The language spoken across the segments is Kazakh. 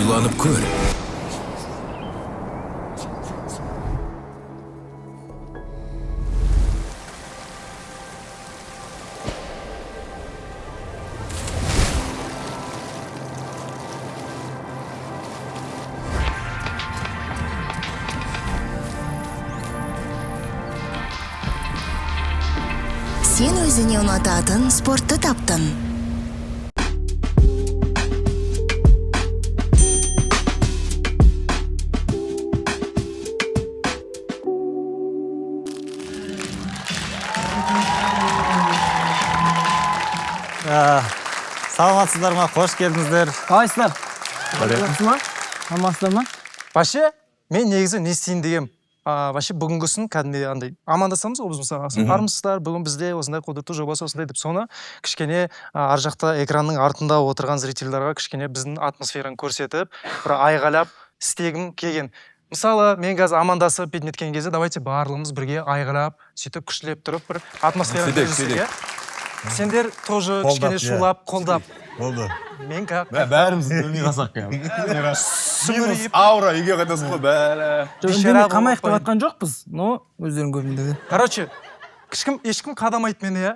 Ойланып көр. Сен өзіңе ұнататын спортты таптың. Саламатсыздар ма? Қош келдіңіздер. Қалайсыздар? Амансыздар ма? Вообще, мен негізі не істейін дегем. Вообще бүгінгісін кәдімгідей андай амандасамыз ғой біз мысалға. Армысыздар, бүгін бізде осындай құдырлы жобасы осындай деп соны кішкене ар жақта экранның артында отырған зрительдарға кішкене біздің атмосфераны көрсетіп, бір айғайлап істегім келген. Мысалы, мен қазір амандасып бетінеткен кезде давайте барлығымыз бірге айғайлап, сөйтіп күштілеп тұрып бір атмосфераны көрсетсек. Сендер тоже кішкене шулап, қолдап. Болды. Мен как? Бәріміз өлмей қалсақ минус аура үйге қайтасың ғой бәрі. Үндемей қамайық деп атқан жоқпыз, но өздерің көрдіңдер. Короче, ешкім қадамайды мені, иә?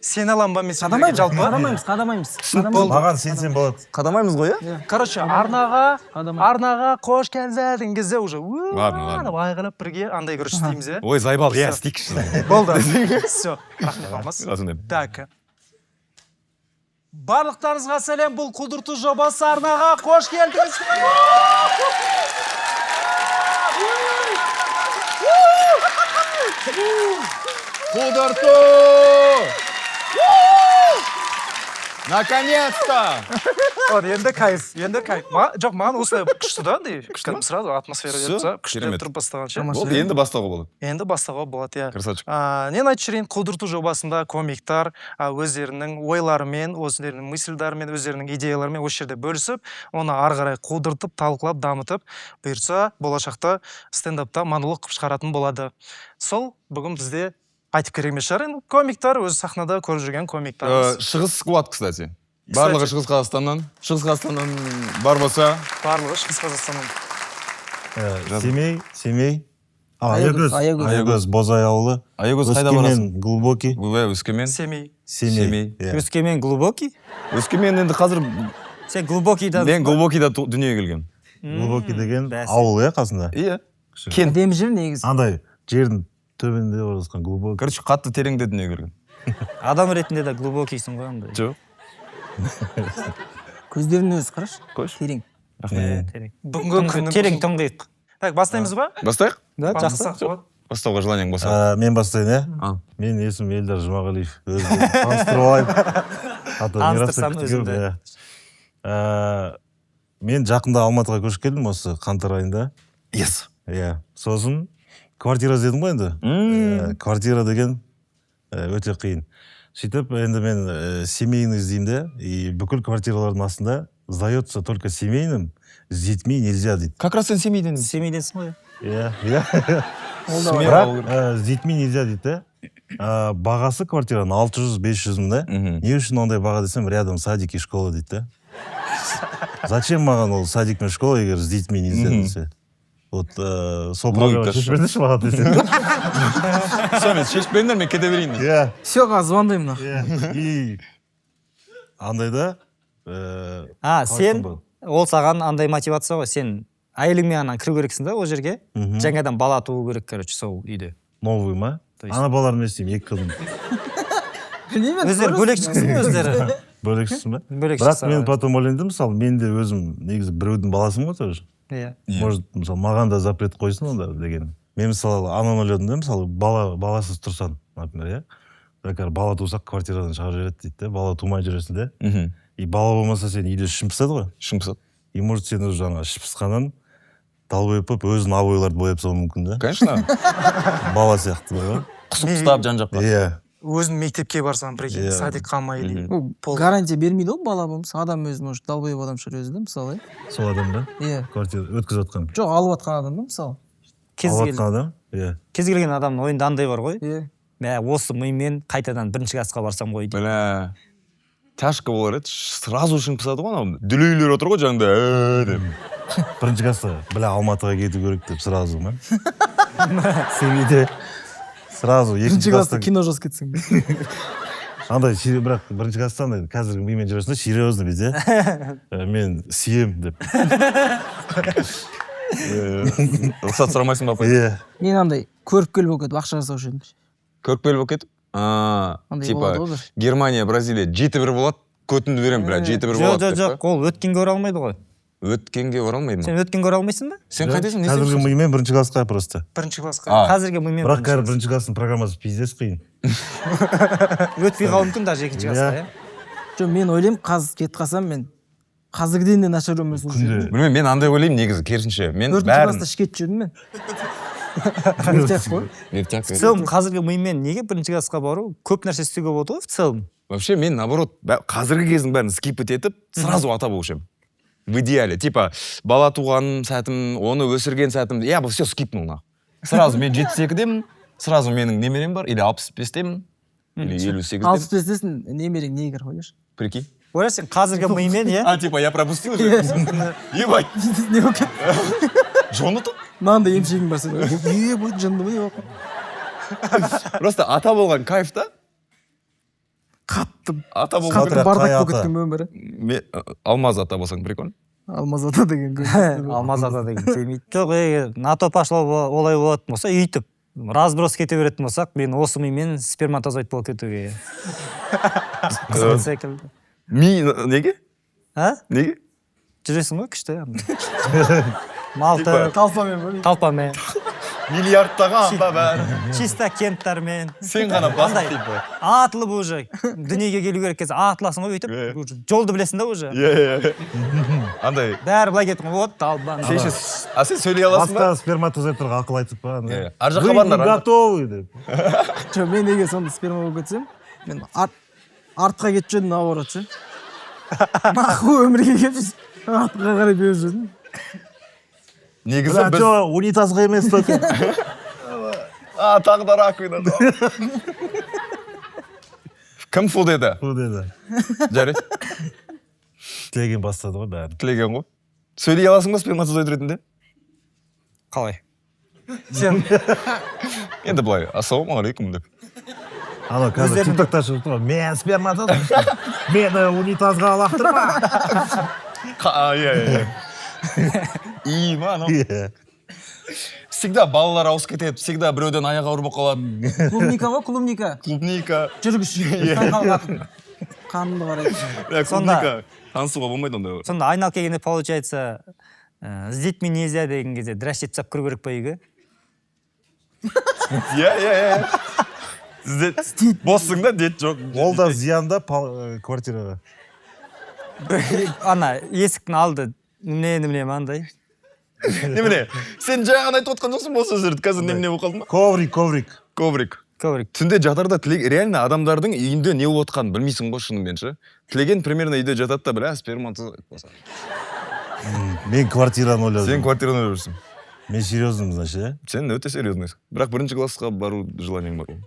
Сен алам ба, мен сендерге жалпы? Қадамаймыз. Маған сенсен болады. Қадамаймыз ғой, иә? Короче, арнаға қош келдіңдер деген кезде уже Ладно. айғайлап бірге андай көріш істейміз, иә? Ой, зайбал, иә, істейікші. Болды. Все, рахмет алмас. Так. Барлықтарыңызға сәлем, бұл құдырлы жобасы арнаға қош келдіңіз. Құдырту! Наконец-то! Вот, енді кайф. Жоқ, маған осылай күшті да, кәдім сразу атмосфера беріп, күштілеп тұрып бастағанша. Болды, енді бастауға болады. Енді бастауға болады, иә. Красавчик. Мен айтып жүрейін, құдырлы жобасында комиктар өздерінің ойларымен, өздерінің мысльдарымен, өздерінің идеяларымен осы жерде бөлісіп, оны ары қарай құдыртып, талқылап, дамытып, бұйырса, болашақта стендапта монолог қылып шығаратын болады. Сол бүгін бізде айтып керек емес шығар, комиктар өз сахнада көріп жүрген комиктарымыз. Шығыс сквад, кстати. Барлығы Шығыс Қазақстаннан. Шығыс Қазақстаннан бар болса. Барлығы Шығыс Қазақстаннан. Семей. Аягөз. Бозай ауылы. Аягөз қайда барасың? Өскемен, глубокий. Өскемен. Семей. Өскемен глубокий? Өскемен енді қазір... Сен глубокийда... Мен глубокийда дүниеге келгем. Глубокий деген ауыл, иә, қасында? Иә. Әдемі жер негізі. Андай, жердің төбінде орналасқан глубокий. Короче, қатты тереңде дүниеге келген. Адам ретінде де глубокийсің ғой, андай. Жоқ. Көздерінің өзі қараш. Қош. Терең. Бүгінгі күннің... Терең тұңғиық. Так, бастаймыз ба? Бастайық? Да, жақсы. Бастауға желаниең болса. Мен бастайын, иә? Мен есімім Елдар Жұмағалиев. Өзімді таныстырып алайын. Таныстырсам өзімді. Мен жақында Алматыға көшіп келдім осы қаңтар айында. Yes. Иә. Сосын квартира іздедім ғой енді. Квартира деген өте қиын. Сөйтіп, енді мен семейный іздеймін де, и бүкіл квартиралардың астында сдается только семейным, с детьми нельзя дейді. Как раз сен семейден. Семейденсің ғой. Иә. Бірақ с детьми нельзя дейді. Бағасы квартираның 600-500 да. Не үшін ондай баға десем, рядом садик и школа дейді да. Зачем маған ол садик мен школа, егер с детьми нельзя десе? Вот сол проблема шешіп бердіңші маған десе. Все, мен шешіп беріңдер, мен кете берейін. Иә. Все, звондаймын. И андайда... Сен, ол саған андай мотивация ғой, сен әйеліңмен анан кіру керексің да, ол жерге. Жаңадан бала туу керек, короче, сол үйде. Новый ма? Ана балалармен істеймін, 2 қызым. Өздері бөлек шықсын өздері. Бөлек шықсын ба? Бөлек Бірақ шықса. мен потом ойландым, мысалы, мен де өзім негізі біреудің баласымын ғой тоже. Иә. Может, мысалы, маған да запрет қойсын онда деген. Мен мысалы, ананы ойладым да, мысалы, баласыз тұрсан, например, иә. Бала тусақ квартирадан шығарып жібереді дейді де, бала тумай жүресің де. И бала болмаса сен үйде ішің пысады ғой. Ішің пысады. И может сен уже жаңа ішіп пысқаннан далбайып болып, өзінің обойларды бояп салуы мүмкін да. Конечно. Бала сияқты да. Құсып ұстап жан жаққа. Иә. Өзің мектепке барсаң, прикинь, садик қалмай или... Гарантия бермейді ғой бала болмаса. Адам өзі, может, далбайып адам шығар өзі да, мысалы. Сол адам да? Иә. Квартира өткізіп жатқан. Жоқ, алып жатқан адам да, мысалы. Алып жатқан адам? Иә. Кез келген адамның ойында андай бар ғой. Иә. Осы мимен қайтадан бірінші классқа барсам ғой дейді. Бля. тяжко болар еді, сразу ішің пысады ғой, анау дүлейлер отыр ғой жаңында деп. Бірінші класста, бля, Алматыға кету керек деп сразу ма? Семейде сразу Бірінші класста кино жазып кетсең. андай бірақ бірінші класста андай қазіргі мимен жүресің, серьезно бізде. Мен сүйем деп. Рұқсат сұрамайсың ба? Иә. Мен андай көріпкел болып кетіп ақша жасаушы едім. Көріпкел болып кетіп? Типа Германия, Бразилия 7-1 болады, көтінді берем, бля, 7-1 болады. Жоқ, ол өткенге оралмайды ғой. Өткенге оралмайды ма? Сен өткенге оралмайсың ба? Сен қайтесің? Қазіргі мимен бірінші классқа просто. Бірінші классқа. Қазіргі мимен. Бірақ қазір бірінші класстың программасы пиздец қиын. Өтпей қалуы мүмкін даже екінші классқа, Жоқ, мен ойлаймын, қазір кетіп қалсам мен қазіргіден де нашар өмір сүріп жүрмін. Білмеймін, мен андай ойлаймын негізі, керісінше. Мен Төртінші бәрін... класста ішкетіп жүрдім мен. Мектеп қой. В целом қазіргі мимен неге бірінші классқа бару көп нәрсе істеуге болады ғой в целом. Вообще мен наоборот қазіргі кездің бәрін скипет етіп сразу ата болушы едім. В идеале, типа бала туған сәтім, оны өсірген сәтім, я бұл все скипнул нахуй. Сразу мен 72-демін, сразу менің немерем бар, или 65-демін, или 58-демін. 65-тесің, немерең негр ойлашы. Прикинь. Ойлашы сен қазіргі мимен, Типа я пропустил же. Ебать. Не болып кетті? Джонатан? Мынандай емшегің бар сен. Ебать, жынды ма, не болып? Просто ата болған кайф та. Қатты Ата болған бардак болып кеткен өмірі. Алмаз ата болсаң прикольно. Алмаз ата деген Алмаз ата деген келмейді. Жоқ, НАТО пошло олай болатын болса, үйтіп разброс кете беретін болсақ, мен осы мимен сперматозоид болып кетуге. Секілді. Неге? Неге? Жүресің ғой күшті. Малты, талпамен. Миллиардтаған ба бәрі. Чисто кенттармен. Сен ғана басып типа. Атылып уже. Дүниеге келу керек кезде атыласың ғой өйтіп. Жолды білесің да уже. Андай. Бәрі былай кетің ғой, талбан. Сен сөйлей аласың ба? Басқа сперматозоидтарға ақыл айтып па? Ар жаққа барыңдар. Готовы деп. Жоқ, мен неге сонда сперма болып кетсем, мен артқа кетіп жүрдім, наоборот ше. Нахуй өмірге келіп, артқа қарай беріп жүрдім. Негізі біз... Унитазға емес токен. Тағы да раквина. Кім фу деді? Фу деді. Жарайды. Тілеген бастады ғой бәрін. Тілеген ғой. Сөйлей аласың ба сперматозоид ретінде? Қалай? Сен Енді былай, ассалаумағалейкум деп. Ана қазір тиктокта шығып тұр. Мен сперматозоид. Мені унитазға лақтырма. Иә. И ма, анау. Всегда балалар ауысып кетеді, всегда біреуден аяғы ауырып қалады. Клубника ма, клубника? Клубника. Жүргіш. Қанымды қарайды. Клубника. Танысуға болмайды онда. Сонда айналып келгенде получается, с детьми нельзя деген кезде дращет сап кіру керек па үйге? Иә. Боссың да, дет жоқ. Ол да зиян да квартираға. Ана, есіктің алды, немене маңдай. Немене, сен жаңағын айтып отқан жоқсың осы сөздерді, қазір немене болып қалды ма? Коврик. Түнде жатарда реально адамдардың үйінде не болып отқанын білмейсің ғой шынымен ше. Тілеген примерно үйде жатады да, бля, сперматозоид болса. Мен квартираны ойладым. Сен квартираны ойлайсың. Мен серьезным, значит, Сен өте серьезныйсың. Бірақ бірінші классқа бару желаниең бар ғой.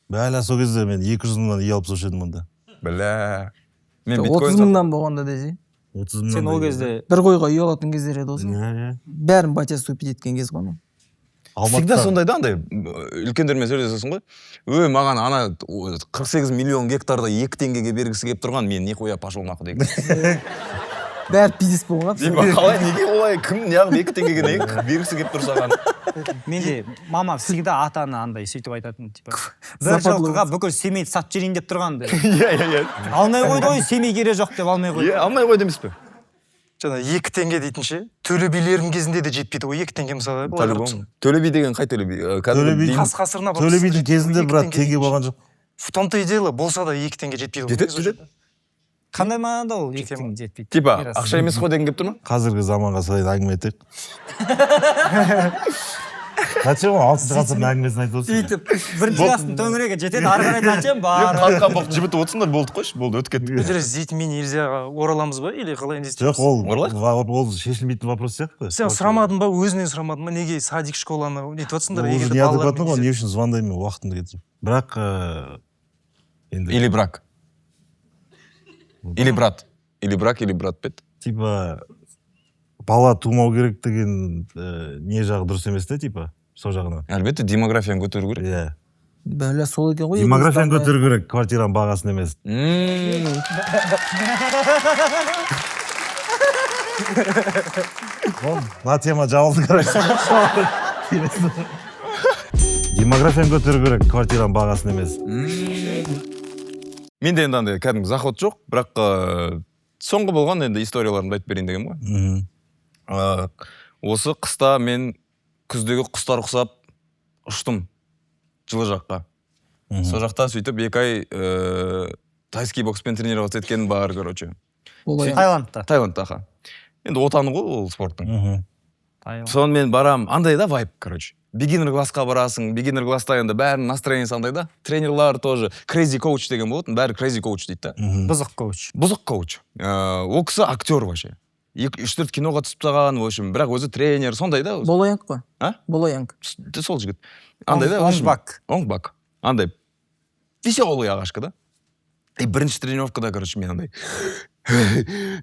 Бәлі, сол кезде мен 200 мыңнан үй алып сошы едім онда. Бля. 30 мыңнан болғанда десе. 30 мыңнан. Сен ол кезде... Бір қойға үй алатын кездер еді осы. Бәрін батя ступить еткен кез ғой. Всегда сондайда андай үлкендермен сөйлесесің ғой. Маған ана 48 миллион гектарда 2 теңгеге бергісі келіп тұрған, мен нихуя пошел нахуй деген. Бәрі пиздес болған. Қалай, неге олай, кім неғып 2 теңгеге бергісі келіп тұрсаған? Менде мама всегда атаны андай сөйтіп айтатын, типа. Бір жылқыға бүкіл семейді сатып жіберейін деп тұрған. Иә. Алмай қойды ғой, семей керегі жоқ деп алмай қойды. Алмай қойды емес пе? жаңа 2 теңге дейтінше төле билердің кезінде де жетпейді ғой 2 теңге мысалы. Төле би деген қай төле би? Қас-қасырына төле бидің кезінде бірақ теңге болған жоқ. В том-то и дело, болса да 2 теңге жетпейді ғой. Жетеді. Қандай мағынада ол 2 теңге жетпейді? Типа ақша емес қой деген келіп тұр ма? Қазіргі заманға сай әңгіме етейік. Қачем ғой 6 ғасырдың әңгімесін айтып отырсың. Сөйтіп бірінші класстың төңірегі жетеді, ары қарай қачем бар. Қалқан боқ жібітіп отырсыңдар, болдық қойшы, болды өтіп кетті. Өздері с детьми нельзя ораламыз ба или қалай не істейміз? Жоқ, ол шешілмейтін вопрос сияқты. Сен сұрамадың ба, өзінен сұрамадың ба, неге садик школаны нетіп жатсыңдар? Уже неадекватный ғой, не үшін звондаймын, уақытымды кетіріп. Бірақ или брак. Или брат. Или брак, или брат пет. Типа бала тумау керек деген не жағы дұрыс емес те, типа сол жағынан. Әлбетте демографияны көтеру керек. Иә. бәле сол екен ғой Демографияны көтеру керек, квартираның бағасын емес. Мына тема жабылды, короче. Демографияны көтеру керек, квартираның бағасын емес. Менде енді андай кәдімгі заход жоқ, бірақ соңғы болған енді историяларымды айтып берейін дегенім ғой. Осы қыста мен күздегі құстар құсап ұштым жылы жаққа. Сол жақта сөйтіп 2 ай тайский бокспен тренироваться еткенім бар, короче. Таиландта. Таиландта, аха. Енді отаны ғой ол спорттың. Соны мен барам, андай да вайп, короче. Бигинер классқа барасың, бигинер класста енді бәрінің настроениесі андай да. Тренерлар тоже crazy coach деген болатын, бәрі crazy coach дейді да. Бұзық коуч. Бұзық коуч. Ол кісі актер вообще. 3-4 киноға түсіп таған, в общем, бірақ өзі тренер, сондай да. Болоянг па? А? Болоянг. Сол жігіт. Андай да. Оңбак. Оңбак. Андай веселый ағашқа да. И бірінші тренировкада, короче, мен андай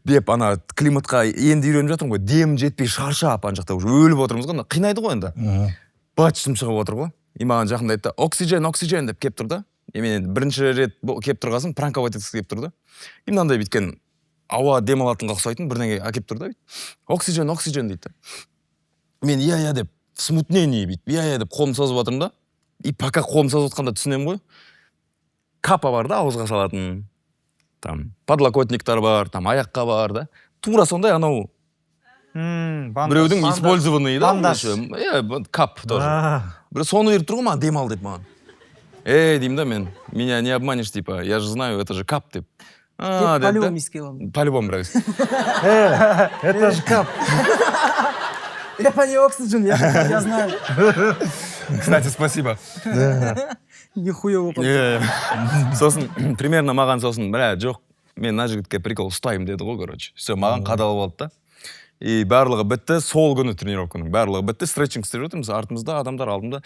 деп ана климатқа енді үйреніп жатырмын ғой. Дем жетпей шаршап ана жақта уже өліп отырмыз ғой. Қинайды ғой енді. Бачым шығып отыр ғой. И маған жақында айтты, оксиген деп кеп тұр да. И мен енді бірінші рет кеп тұрғасын, пранковать еткісі кеп тұр да. И мынандай біткен ауа дем алатынға ұқсайтын бірдеңе әкеп тұр да. Оксиген дейді. Мен иә деп смутнение бит. Иә деп қолымды созып жатырмын да. И пока қолымды созып жатқанда түсінемін ғой. Капа бар да, ауызға салатын. Там подлокотниктар бар, там аяққа бар да. Тура сондай анау біреудің использованный да. Кап тоже. Бір соны беріп тұр ғой маған, дем ал деп маған. Деймін да мен, меня не обманешь, типа, я же знаю, это же кап деп. По-любому искелам. По-любому, брат. Это же кап. Я по ней оксиген, я знаю. Кстати, спасибо. Нихуя опыт. Сосын, примерно маған сосын, жоқ, мен мына жігітке прикол ұстаймын деді ғой, короче. Все, маған қадалып алды да. И барлығы бітті, сол күні тренировканың барлығы бітті, стретчинг істеп жатырмыз, артымызда адамдар алдымда.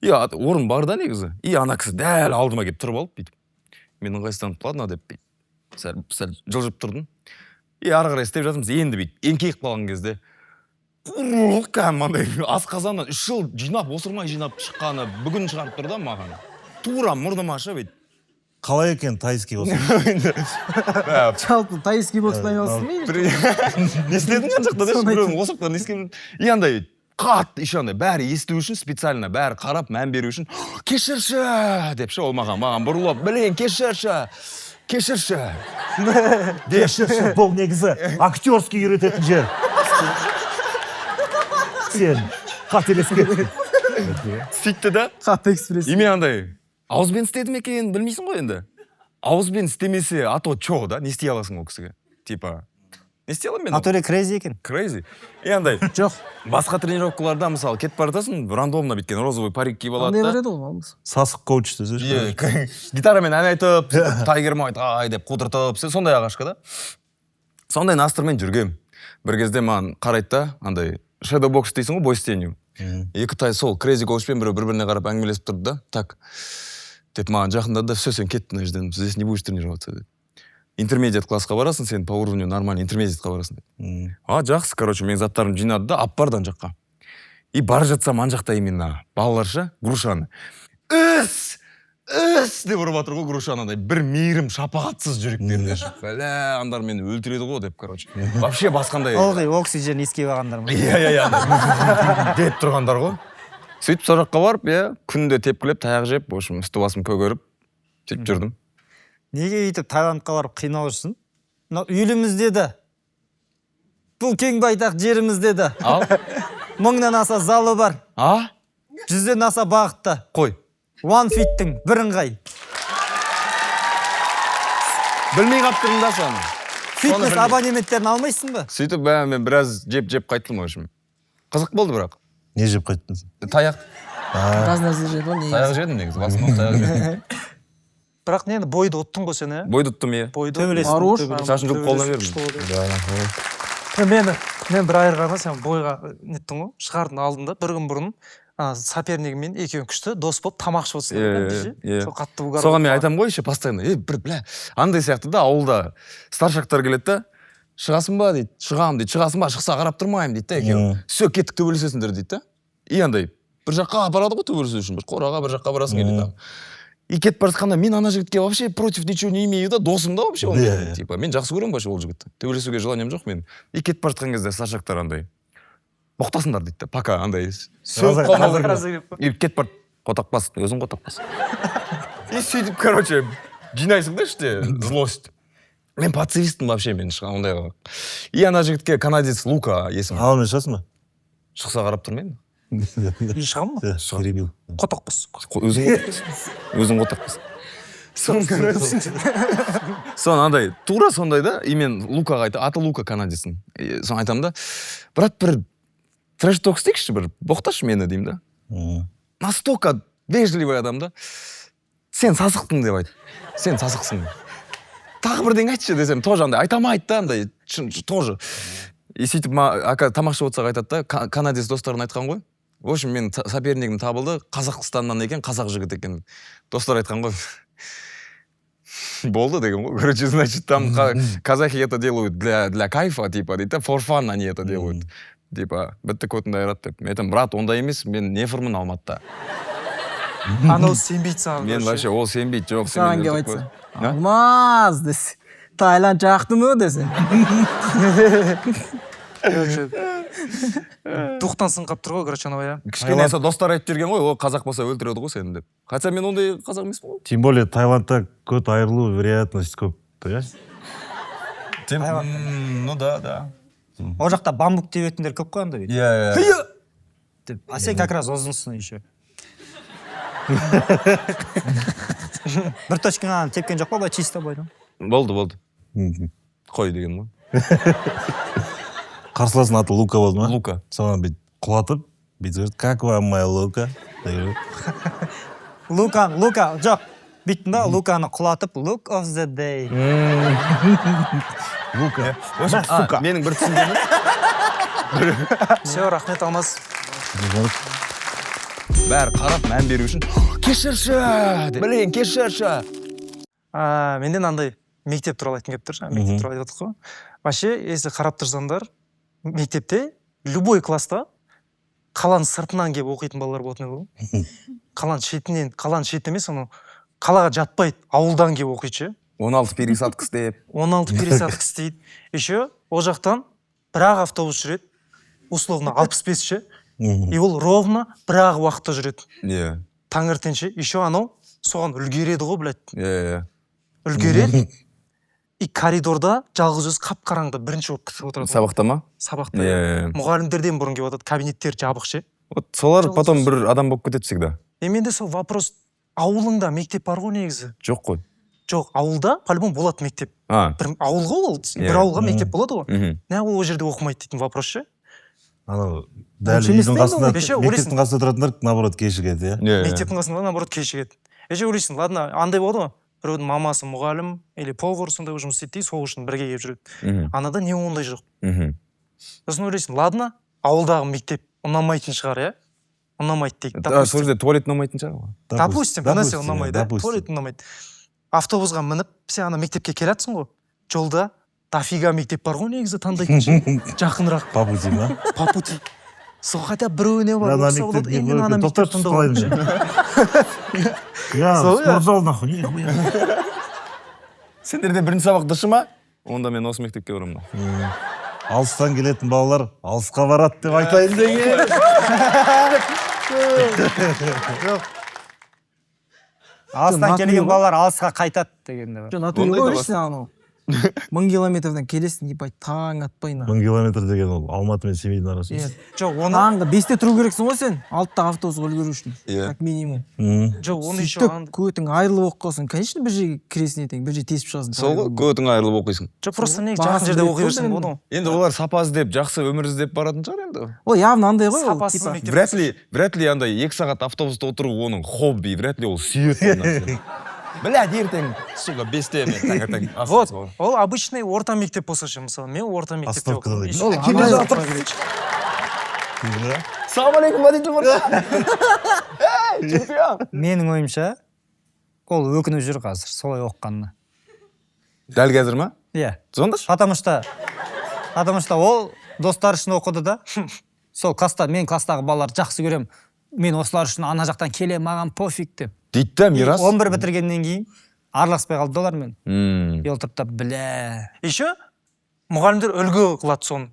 И орын бар да негізі. И ана кісі дәл алдыма келіп тұрып алып, бүйтіп. Мен ыңғайсызданып ладно деп сәл жылжып тұрдым. И ары қарай істеп жатырмыз, енді бүйтіп еңкейіп қалған кезде мандай асқазаннан 3 жыл жинап, осырмай жинап шыққаны бүгін шығарып тұр да маған. Тура мұрныма ша бейт. Қалай екен тайский осы? Жалпы тайский бокспен айналыстың ба? Не істедің қан жақта да біреудің осыптан не істедің? И андай қатты еще андай бәрі есту үшін специально бәрі қарап мән беру үшін кешірші деп ше ол маған бұрылып білген кешірші. Кешірші бұл негізі актерский үйрететін жер. Сен қателескен. Сөйтті да. Қатты экспресс. И мен андай ауызбен істедім екен білмейсің ғой енді. Ауызбен істемесе ато чо да, не істей аласың ол кісіге. Типа, не істей аламын мен? Аторе крейзи екен. Крейзи. И андай. Жоқ. Басқа тренировкаларда мысалы кетіп бара жатасың, рандомно біткен розовый парик киіп алады Қандай да. береді ол малымыз? Сасық коуч десеші. Гитарамен ән айтып, тайгер майт ай деп қудыртып, сондай ағашқа да. Сондай настырмен жүргем. Бір кезде маған қарайды да, андай shadow box дейсің ғой, бой істению. 2 тай сол crazy коучпен бір-біріне қарап әңгімелесіп тұрды да. Так. Деп маған жақындады да, все, сен кеттің мына жерден, здесь не будешь тренироваться деп. Интермедиат классқа барасың, сен по уровню нормально интермедиатқа барасың деп. Жақсы, короче, мен заттарым жинады да, ап бардан жаққа. И бара жатсам ан жақта именно балаларша грушаны. Деп ұрып жатыр ғой грушаны, бір мейірім шапағатсыз жүректерінде шығып. Бәле, андар мені өлтіреді ғой деп, короче. Вообще басқандай. Олғай оксиген иіскеп алғандар ма? Иә. Деп тұрғандар ғой. Сөйтіп сол жаққа барып, күнде тепкілеп, таяқ жеп, в общем, үсті басым көгеріп, сөйтіп жүрдім. Неге өйтіп Таиландқа барып қинау үшін? Үйлімізде де, бұл кең байтақ жерімізде де. 1000-нан аса залы бар. 100-ден аса бағытта. Қой. One Fit-тің бірыңғай. Білмей қаптырым да саны. Фитнес абонементтерін алмайсың ба? Сөйтіп, мен біраз жеп қайттым, в общем. Қызық болды бірақ. Не жеп қайттың? Таяқ. Біраз нәрсе жеді ғой, негізі. Таяқ жедім негізі, басыма таяқ жедім. Бірақ нені бойды ұттың ғой сен, Бойды ұттым, иә. Шашын жұлып қолына бердім. Мен бір айырғанда сен бойға неттің ғой, шығардың алдында бір күн бұрын сопернигіммен екеуің күшті дос болып тамақ ішіп отырсыңдар Иә, кәдімгідей ше. иә. Сол қатты угар соған мен болып айтамын ғой еще постоянно бір бля андай сияқты да ауылда старшактар келеді да шығасың ба дейді шығамын дейді шығасың ба шықса қарап тұрмаймын дейді да екеуі все кеттік төбелесесіңдер дейді да и андай бір жаққа апарады ғой төбелесу үшін бір қораға бір жаққа барасың дейді и кетіп бара жатқанда мен ана жігітке вообще против ничего не имею да досым да вообще Иә. типа мен жақсы көремін вообще ол жігітті төбелесуге желанием жоқ мен и кетіп бара жатқан кезде старшактар андай боқтасыңдар дейді да пока андай сөгіп қалмау и кетіп барып қотақпас өзің қотақпас и сөйтіп короче жинайсың да іште злость мен пацифистпін вообще мен ондайға и ана жігітке канадец Лука есімі Ауылмен шығасың ба? шықса қарап тұрмаймын үй шығамын ба Перебил. қотақпыз өзің қотақпас соны андай тура сондай да и мен Лукаға айтамын аты Лука канадецтің соны айтамын да брат бір трэш ток істейікші бір боқташы мені деймін да настолько вежливый адам да сен сасықтың деп айт сен сасықсың тағы бірдеңе айтшы десем тоже андай айта алмайды да андай тоже и сөйтіп ака тамақ ішіп отырсақ айтады да канадец достарына айтқан ғой в общем мен сопернигім табылды Қазақстаннан екен қазақ жігіт екен достар айтқан ғой болды деген ғой короче значит там казахи это делают для кайфа типа дейді да for fun они это делают типа бітті көтінді айрат деп мен айтамын брат ондай емес мен нефрмін Алматыда анау сенбейді саған мен вообще ол сенбейді жоқ саған келіп айтса алмаз десе Таиланд жақты ма десең духтан сынғап тұр ғой короче анау иә кішкене сол достар айтып жүрген ғой ол қазақ болса өлтіреді ғой сені деп хотя мен ондай қазақ емеспін ғой Тем более Таиландта кот айырылу вероятность көп. иә? ну да Ол жақта бамбук тебетіндер көп қой анда бүйтіп. иә Деп. А сен как раз озынсың еще. Бір точканы тепкен жоқ па былай чисто бойдан? болды қой деген ғой Қарсыласының аты Лука болды ма? Лука. Соған бүйтіп құлатып, бүйтіп как вам моя Лука? Лука, жоқ. Бүйттім ба, Луканы құлатып, look of the day. Лука. сука менің бір түсінгенім все рахмет алмас бәрі қарап мән беру үшін кешірші блин кешірші менден андай мектеп туралы айтқым келіп тұр мектеп туралы айтып отырмық қой вообще если қарап тұрсаңдар мектепте любой класста қаланың сыртынан келіп оқитын балалар болатын еді ғой қаланың шеті емес анау қалаға жатпайды ауылдан келіп оқиды ше 16 пересадка істеп 16 пересадка істейді еще ол жақтан бір-ақ автобус жүреді условно 65 ше и ол ровно бір-ақ уақытта жүреді иә таңертең ше еще анау соған үлгереді ғой блядь иә үлгереді и коридорда жалғыз өзі қап-қараңғыда бірінші болып күтіп отырады сабақта ма сабақта иә мұғалімдерден бұрын келіп жатады кабинеттер жабық ше вот солар потом бір адам болып кетеді всегда менде сол вопрос ауылыңда мектеп бар ғой негізі жоқ қой жоқ ауылда по-любому болады мектеп бір ауыл ғой ол бір ауылға мектеп болады ғой неғып ол жерде оқымайды дейтін вопрос ше Анау дәл үйдің қасында мектептің қасында тұратындар наоборот кешігеді иә мектептің қасында наоборот кешігеді еще ойлайсың ладно андай болады ғой біреудің мамасы мұғалім или повар сондай жұмыс істейді дейді сол үшін бірге келіп жүреді анада не ондай жоқ сосын ойлайсың ладно ауылдағы мектеп ұнамайтын шығар иә ұнамайды дейді сол жерде туалет ұнамайтын шығар допустим бір нәрсе ұнамайды да туалет ұнамайды автобусқа мініп сен ана мектепке келатсың ғой жолда дофига мектеп бар ғой негізі таңдайтын жақынырақ по пути ма по пути сол хотя біреуіне бар мен ана мектеп таңдап я спортзал нахуй сендерде бірінші сабақ дышы ма онда мен осы мектепке барамын алыстан келетін балалар алысқа барады деп айтайын деген алыстан келген балалар алысқа қайтады дегенде бар. Натуре ойлайсың анау 1000 километрден келесің ебать таң атпай 1000 километр деген ол Алматы мен Семейдің арасы жоқ оны таңғы 5-те тұру керексің ғой сен 6-та автобусқа үлгеру үшін как минимум жоқ оны еще сөйтіп көтің айырылып оқып қалсаң конечно бір жерге кіресің ертең бір жерге тесіп шығасың сол ғой көтің айырылып оқисың жоқ просто негізі жақын жерде оқи берсең болады ғой енді олар сапа іздеп жақсы өмір іздеп баратын шығар енді ол явно андай ғой ол сапасыз типа мектеп вряд ли андай 2 сағат автобуста отыру оның хобби вряд ли ол сүйеді блядь ертең сука 5-те мен таңертең вот ол обычный орта мектеп болса ше мысалы мен орта мектепте Остановкада оқыдым Ассалаумағалейкум водитель мырза. Чемпион. менің ойымша ол өкініп жүр қазір солай оқығанына. Дәл қазір ма? Иә. Звондаш? Потому что ол достар үшін оқыды да. Сол класста, мен класстағы балалар жақсы көрем. Мен осылар үшін ана жақтан келем, маған пофиг деп. Дейді да, Мирас. 11 бітіргеннен кейін араласпай қалды олар мен. И ол тұрып та бля. еще мұғалімдер үлгі қылады соны.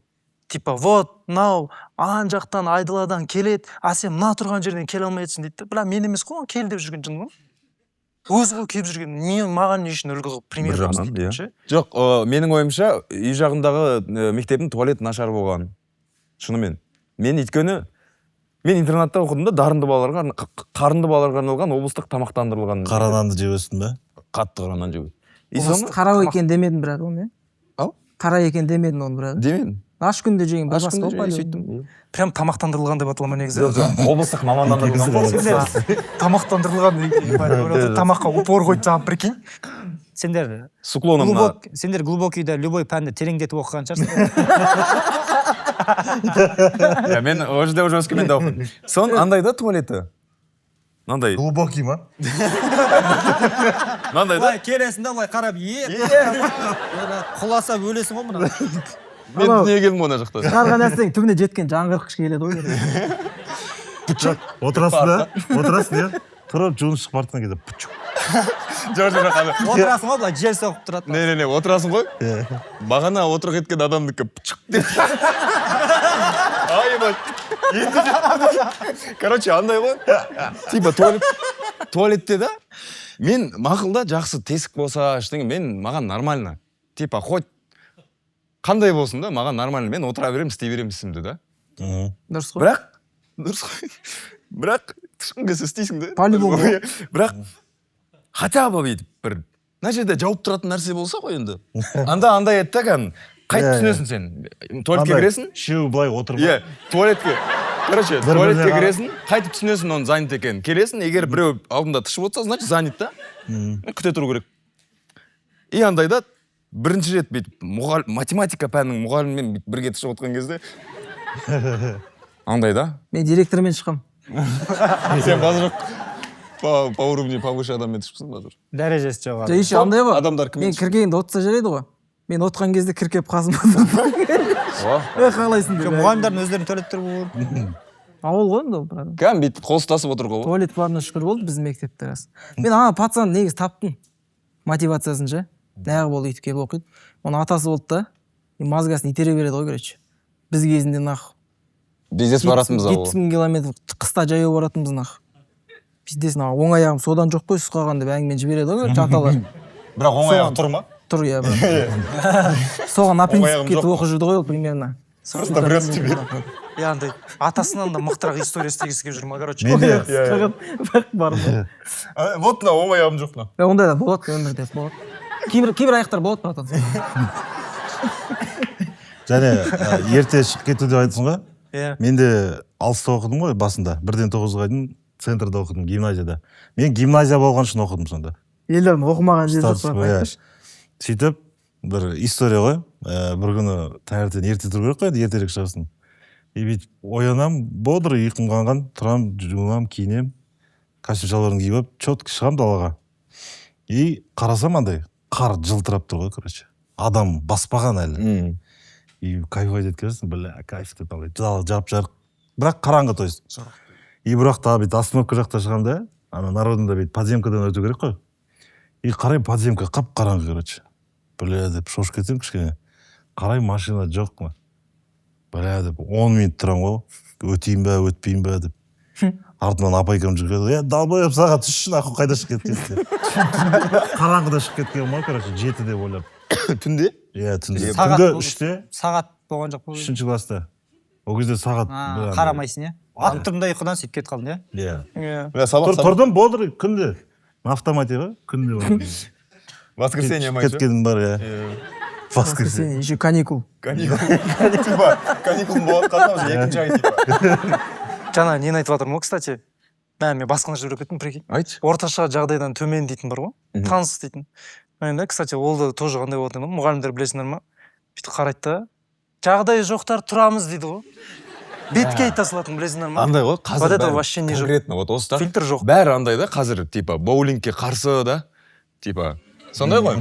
Типа, вот, мынау ан жақтан айдаладан келеді, а сен мына тұрған жерден келе алмайсың дейді. Бірақ мен емес қой, кел деп жүрген жын ғой. Өзі ғой келіп жүрген, маған не үшін үлгі қылып пример қылып дейді ше? Жоқ, менің ойымша үй жағындағы мектептің туалеті нашар болған. Шынымен. Мен өйткені мен интернатта оқыдым да, дарынды балаларға, қарынды балаларға арналған облыстық тамақтандырылған. Қара нанды жеп өстің бе? Қатты қара нан жеп. Қара екен демедің бірақ оны. Ау? Қара екен демедің оны бірақ. Демедім. Аш күнде жеген Аш басқа күнде ғой. сөйттім. Прям тамақтандырылған деп аталама негізі. Облыстық мамандандырылған. Тамақтандырылған. Тамаққа упор қойды саған, прикинь. Сендер Суклоном. сендер глубокийда любой пәнді тереңдетіп оқыған шығарсың. Мен ол жерде уже өскеменде оқыдым. Сон андай да туалеті. Мынандай. Глубокий ма? Мынандай да. Келесің да, былай қарап, құласа өлесің ғой мына. Мен дүниеге келдім мына жақта. Шығарған нәрсең түбіне жеткен жаңғыртқыш келеді ғой. Отырасың да? Отырасың иә? Тұрып жуынып шығып бара жатқан кезде пучук. Отырасың ғой, былай жел соғып тұрады. Не, отырасың ғой? Бағана отырып кеткен адамдікі пучук деп. Ай, короче, андай ғой. Типа туалетте да, мен мақылда жақсы тесік болса, ештеңе, маған нормально. Типа, хоть қандай болсын да, маған нормально. Мен отыра берем, істей берем ісімді да. Дұрыс қой. Бірақ тұшқын келсе істейсің да. По-любому. Бірақ хотя бы бүйтіп бір мына жерде жауып тұратын нәрсе болса ғой енді. Андай еді да кәдімгі. Қайтып түсінесің сен. Туалетке кіресің. Үшеуі былай отырма. Иә, туалетке кіресің, қайтып түсінесің оның занят екенін. Келесің, егер біреу алдында тышып отырса, значит занят да. Күте тұру керек. И андайда бірінші рет бүйтіп математика пәнінің мұғалімімен бірге тышып отқан кезде андай да. Мен директормен шыққам. Сен қазір по уровню повыше адаммен тышыпсың қазір. Дәрежесі жоғары. Еще андай ғой. Адамдар кіммен Мен кіргенде отса жарайды ғой. Мен отқан кезде кіркеп қасыма. Қалайсың деп. Мұғалімдердің өздерінің туалеттері болу. Ауыл ғой енді ол. кәдімгі бүйтіп қол ұстасып отыр ғой. Туалет барына шүкір болды біздің мектепте рас. Мен ана пацан негізі таптым мотивациясын ше. Нағы болды үйтіп келіп оқиды. Оның атасы болды да. Мазгасын итере береді ғой короче. Біз кезінде нах. Бизнес баратынбыз ау. 70 000 километр қыста жаяу баратынбыз нах. Біздес нах оң аяғым содан жоқ қой сұқаған деп әңгімен жібереді ғой жанталар. Бірақ оң аяғы тұр ма? Тұр иә. Соған аппендикс кетіп оқып жүрді ғой ол примерно. Просто врет тебе. Я андай атасынан да мықтырақ история істегісі келіп жүр ма, короче. Бар ма? Вот мына оң аяғым жоқ мына. Ондай да болады өмірде болады. Кейбір аяқтар болады братан. Және ерте шығып кету деп айтсың ғой. Иә. Мен де алыста оқыдым ғой басында. 1-ден 9-ға дейін центрда оқыдым, гимназияда. Мен гимназия болған үшін оқыдым сонда. Елдердің оқымаған жер жоқ брат. Сөйтіп бір история ғой. Бір күні таңертең ерте тұру керек қой, ертерек шығасың. И бүйтіп оянам, бодыр ұйқым қанған, тұрам, жуынам, киінем, костюм шалбарын киіп алып, четко шығам далаға. И қарасам андай қар жылтырап тұр ғой, короче. Адам баспаған әлі. И кайфовать еткенсің, бля, кайф деп алай. Жап жарық. Бірақ қараңғы то есть. И бірақ та бүйтіп остановка жақта шығамда, ана народында бүйтіп подземкадан өту керек қой. И қарай подземка қап қараңғы, короче. Бля деп шошып кетсем кішкене. Қарай машина жоқ ма? Бля деп 10 минут тұрам ғой. Өтейін бе, өтпейін бе деп. Артынан апайкам жүргеді. Далбайып сағат 3 нахуй қайда шығып кеткенсің. Қараңғыда шығып кеткен ма, короче, 7 деп ойлап. Түнде? Иә, түнде. Сағат Түнде 3-те. Сағат болған жоқ болды. 3-ші класста. Ол кезде сағат. Қарамайсың, иә? Аттым да ұйқыдан сөйтіп кетіп қалдың, иә? Иә. Тұрдым бодыр күнде. Автоматика күнде. Воскресенье ма еще? Кеткенім бар, иә. Воскресенье, еще каникул. Каникул болады қатамыз, екінші ай типа. Жаңа нені айтып жатырмын ғой, кстати. Мен басқаны жіберіп кеттім, прикинь. Айтшы. Орташа жағдайдан төмен дейтін бар ғой. Таныс дейтін. Мен кстати, ол да тоже қандай болатын ғой. Мұғалімдер білесіңдер ма? Бүйтіп қарайды да. Жағдайы жоқтар тұрамыз дейді ғой. бетке тасылатын білесіңдер ма? андай ғой қазір Вот это бәрі вообще не жоқ. конкретно вот осы да Фильтр жоқ. бәрі андай да қазір типа боулингке қарсы да типа сондай ғой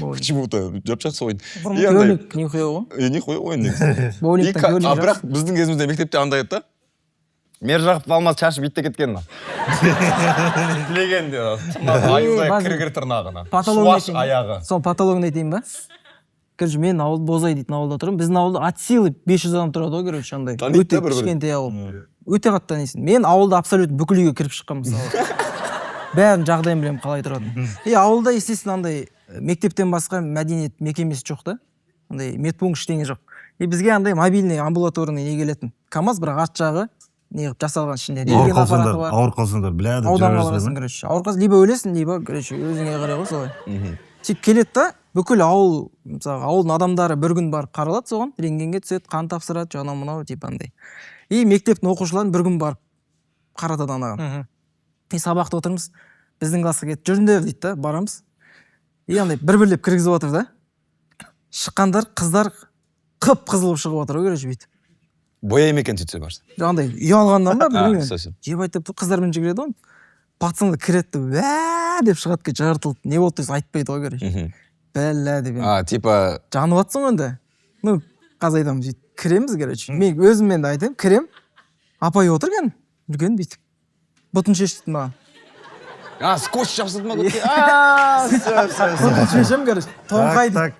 почему-то жап-жақсы ойын И андай- Көлік нихуя ғой. нихуя ойын негізі Боулингтен көлік а жақсы. бірақ біздің кезімізде мектепте андай еді да Мержақып алмаз шашып битте кеткен тілеген де айыздай базар- кіргір тырнағына Патология шуаш аяғы Сол патологын айтайын ба? Короче, мен ауыл Бозай дейтін ауылда тұрамын. Біздің ауылда от силы 500 адам тұрады ғой, короче, андай. Таниды да Өте бір-бірін. кішкентай ауыл. Өте қатты танисың. Мен ауылда абсолютно бүкіл үйге кіріп шыққан мысалы. Бәрін жағдайын білемін қалай тұратынын. Ауылда, естественно, андай мектептен басқа мәдениет мекемесі жоқ та. Андай медпункт ештеңе жоқ. Бізге андай мобильный амбулаторный не келетін. КамАЗ бірақ арт жағы не қылып жасалған ішінде. Ауыр қалсаңдар, бля, ауданға барасың, короче. Ауыр қалсаң, либо өлесің, либо, короче, өзіңе қарай ғой солай. Сөйтіп келеді да, бүкіл ауыл, мысалы, ауылдың адамдары бір күн барып қаралады соған, рентгенге түседі, қан тапсырады, жаңа мынау, типа андай. И мектептің оқушыларын бір күн барып қаратады анаған. И сабақта отырмыз, біздің классқа кетіп жүріңдер дейді да, барамыз. И андай бір-бірлеп кіргізіп отыр да. Шыққандар, қыздар қып-қызылып шығып отыр ғой, короче, бүйтіп. бояйма екен сөйтсе барса Андай ұялғаннан ба білмеймін. совсем. Жебай деп қыздармен жүгіреді ғой. Пацанды кіреді вә деп шығады ке жартылып. Не болды десе айтпайды ғой, короче. Бәлә деп. типа Жанып атсың онда. Ну, қазір айтамын сөйтіп. Кіреміз, короче. Мен өзіммен де айтайын, кірем. Апай отыр екен, үлкен бүйтіп. Бұтын шешті маған. скотч жабысады ма Бұтын шешем, короче. Тоңқайды.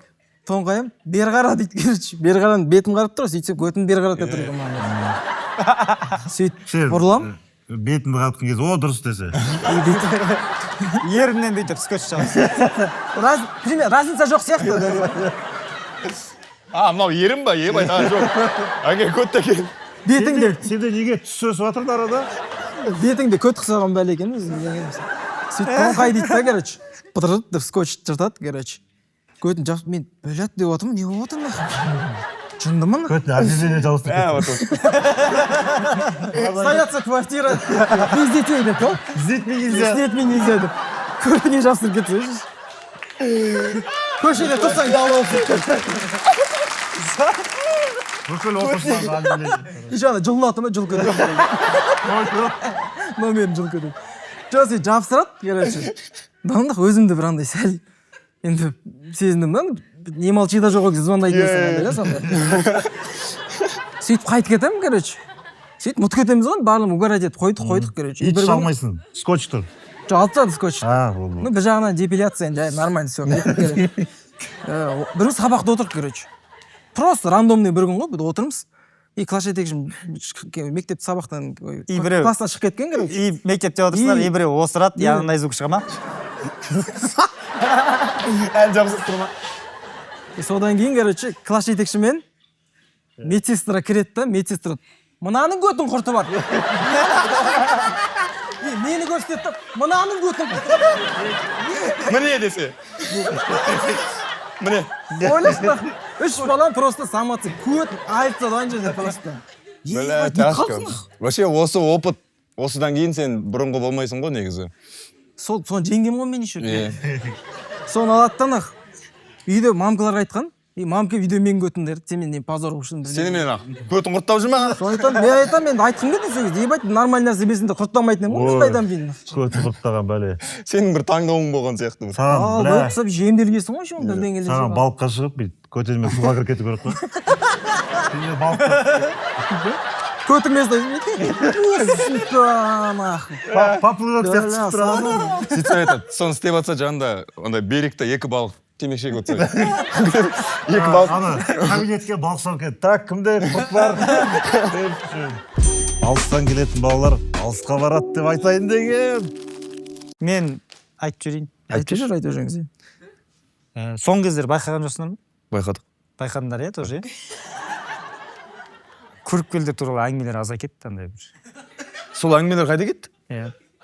Тоңқайым, бері қара дейді, короче. Бері қараны бетім қарап тұр, сөйтсем өтін бері қарап тұр екен маған. Сөйтіп бұрылам. Бетімді қатқан кезде, о, дұрыс десе. Ерімнен бүйтіп скотч жабысың. Разница жоқ сияқты. мынау ерім ба ебай жоқ әке көтте екен Бетіңде, Сенде неге түсіп жатыр арада? бетіңде көт қысаған бәле екен өзің. Сөйтіп тоңқай дейді да, короче. Бытырып деп скотч жыртады, короче. Көтін жабып, мен бөлет деп отырмын, не болып отыр мына? Жынды ма? Көтіне объявление жабыстырып Остается квартира без детей деп, о? С детьми нельзя. С детьми нельзя деп. Көтіне жабыстырып кетсе. Көшеде тұрсаң дауыл болып. Бүкіл оқушыларға объявление. И жаңа жылынаты ма жылқы деп. Номерін жылқы деп. Жосы жабыстырады, короче. Дандық өзімді бір андай сәл енді сезіндім да, не молчида жоқ екен, звондайды дейсің сонда. Сөйтіп қайтып кетемін, короче. Сөйтіп мұт кетеміз ғой, барлығын угорать етіп қойдық, короче. Ит шалмайсың, скотч тұр. Жоқ, алып тастады скотч. болды. Ну, бір жағынан депиляция, нормально все. Бір сабақта отырдық, короче. Просто рандомный бір күн ғой, біз отырмыз. И класс жетекшім мектеп сабақтан, класстан шығып кеткен, короче. И мектепте отырсыңдар, и біреу осырады, яғындай звук шыға ма? әлі жабысып тұр ма Содан кейін, короче, класс жетекшімен медсестра кіреді да, медсестра мынаның көтін құрты бар. Мені көрсетті, мынаның көтін құрты бар. міне десе міне Ойлашы, үш балам просто самоци көтін айып тастады ана жерде просто. бля тяжко вообще осы опыт осыдан кейін сен бұрынғы болмайсың ғой негізі Соны жеңгем ғой мен еще. Соны алады да нақ. Үйде мамкаларға айтқан. И мамка үйде мен көтін деді. Сен мен позор үшін. сені мен көтін құрттап жүр ма Соны айтамын, мен айтамын, мен айтқым келді десеңіз. Ебать, нормальный нәрсе берсеңдер құрттамайтын едім ғой, айтамын деймін. Көтін құрттаған бәле. сенің бір таңдауың болған сияқты Саған, бля, Болып жемделгесің ғой, шоң бірден келе. саған балыққа шығып, бүйтіп, көтенмен суға кіріп кету керек қой. Сен балыққа Көтіңмен стойсын. поплывок сияқты шығып тұрады. сөйтсе айтады соны істеп жатса жанында ондай беректе екі балық темекі шегіп отырса екі балық Ана, кабинетке балық салып келді. Так, кімде құрт бар? Алыстан келетін балалар алысқа барады деп айтайын деген. Мен айтып жүрейін. Айтып жүріңіз. Соңғы кездері байқаған жоқсыңдар ма? байқадық Байқадыңдар, тоже, көріпкелдер туралы әңгімелер аза кетті, андай бір. сол әңгімелер қайда кетті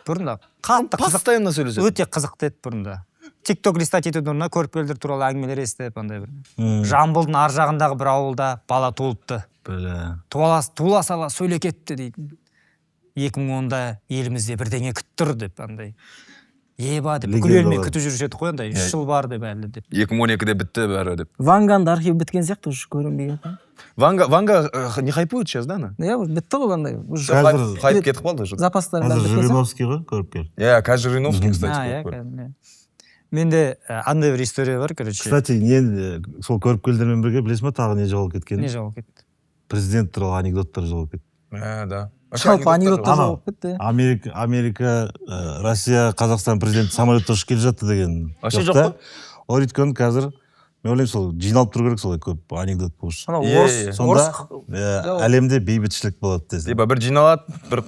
Бұрында қатты қызық, постоянно сөйлеседі өте қызықты еді бұрында. TikTok листать етудің орнына көріпкелдер туралы әңгімелер естіп, андай бір. Жамбылдың ар жағындағы бір ауылда бала туылыпты. Тула сала сөйлеп кетті дейді. 2010-да елімізде бірдеңе күтіп тұр деп андай. еба деп Легенда бүкіл елмен бар. күтіп жүруші еді ғой андай 3 жыл бар деп әлі деп 2012-де бітті бәрі деп. Ванганды архив біткен сияқты уже көрінбей кетті. Ванга не хайпует сейчас, да, она? Иә, уже бітті ғой андай. Уже Қазір- Хайп кетіп қалды уже. запастар бәрі Қазір біткен сияқты. Жириновский ғой көріпкел. Иә, қазір Жириновский, а кстати. иә көп. кәдімгі. Менде андай бір история бар короче. Кстати, сол көріпкелдермен бірге білесің ба тағы не жоғалып кеткенін? не жауап кетті Президент туралы анекдоттар жоғалып кетті. Да. Жалпы анекдоттар Анау, жоғалып кетті. Америка, Россия, Қазақстан президенті самолетта ұшып келе жатты деген. Вообще жоқ жоқ та. па? Ол өйткені қазір мен ойлаймын сол жиналып тұру керек солай көп анекдот болшы. Анау Е, орыс е. Сонда әлемде бейбітшілік болады десең. Типа бір жиналады, бір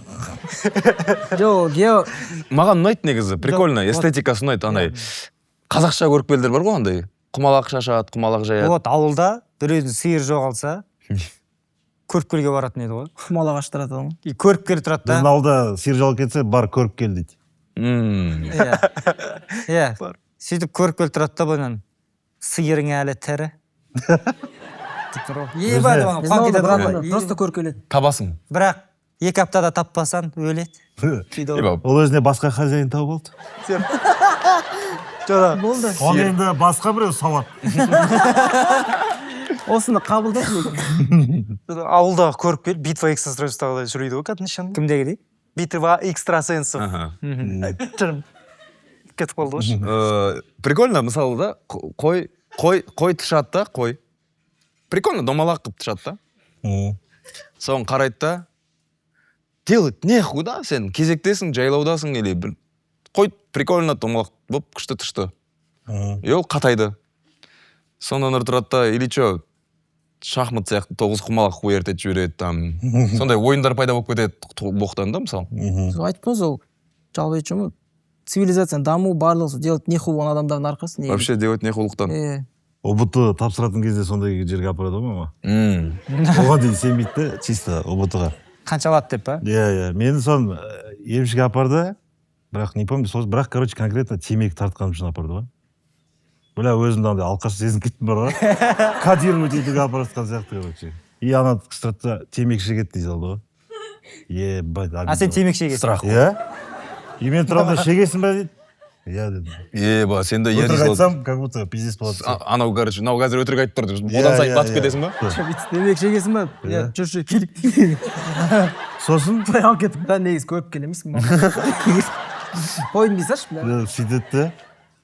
Жоқ, маған ұнайды негізі, прикольно, эстетикасы ұнайды, андай қазақша көріпкелдер бар ғой андай, құмалақ шашады, құмалақ жаяды. вот ауылда біреудің сиыр жоғалса көріпкелге баратын еді ғой құмалақ аштырады ғой. и көріпкел тұрады Біздің да ауылда сиыр жоғалып кетсе бар көріп кел дейді. иә иә сөйтіп көріпкел тұрады да бұдан сиырың әлі тірі деп тұр ғой еба деп ана Біздің қуанып ауылда кетеді бірақ ғой ана просто көркеледі. Табасың. бірақ 2 аптада таппасаң өледі Типа, Ол өзіне басқа хозяин тауып алды. Болды. Ол енді басқа біреу сауат. Осыны қабылдайсың. ауылдағы көріпкел битва экстрасенстағыдай сөйлейді ғой кәдімгі шын. кімдегідей Битва экстрасенсов. аха. Кетіп қалды ғой. Прикольно, мысалы да, қой тышады да, қой. Прикольно, домалақ қылып тышады да. Соған қарайды да, делать нехуй да, сен кезектесің, жайлаудасың, или бір қой прикольно домалақ болып күшті тышты. И ол қатайды. Сонан тұрады да, или чо, шахмат сияқты 9 құмалақ қой ертеді жібереді там. Сондай ойындар пайда болып кетеді боқтан да, мысалы. Айтып қой сол жалпы айтшы цивилизацияның даму барлығы делать нехуй болған адамдардың арқасы. Вообще делать нехуйлықтан. ұбт тапсыратын кезде сондай жерге апарады ғой мама. Оған дейін сенбейді да чисто ұбт-ға. қанша алады деп па Иә. Мені сон емшіге апарды, бірақ не помню, бірақ короче конкретно темекі тартқаным үшін апарды ғой. Бля, өзімді андай алқаш сезініп кеттім бар ғой. Кодировать етуге апарып жатқан сияқты короче. И ана кісі тұрады да темекі шегеді дей салды ғой. Ебать. а сен темекі шегесің Страх. Иә. И мен тұрамын да шегесің ба дейді. Иә дедім. Еба, сен де иә Өтірік дейсің. айтсам, как будто пиздец болады. Анау, короче, мынау қазір өтірік айтып тұр. Одан сайын батып кетесің ба? Темекі шегесің ба? Иә, жүрші келік. Сосын Былай алып кетіп, мен негізі көріп келе емеспін. Қойдың дей салшы, бля. сөйтеді де.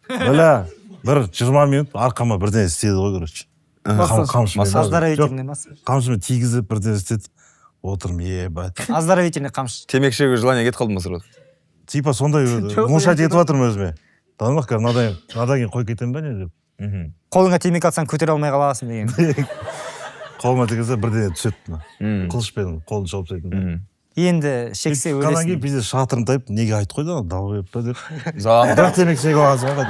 Бля, бір 20 минут арқама бірден істеді ғой, короче. оздоровительный Қамшымен тигізіп бірден істеді. Отырмын, ебать. оздоровительный қамшы Темекі шегуге желание кетіп қалды ма сразу? Типа сондай мушать етіп жатырмын өзіме. Танымақ кәр, надан кейін қой кетемін ба не деп. қолыңа темекі алсаң көтере алмай қаласың деген Қолыма тигізсе бірден түседі. Қылышпен қолын шауып тастайтын. енді шексе Канан кейін өлесің пиздец шатырым тайып, неге айтып қойды дал қойып па деп. Зал. Бірақ темекі шегіп алғансың ғой.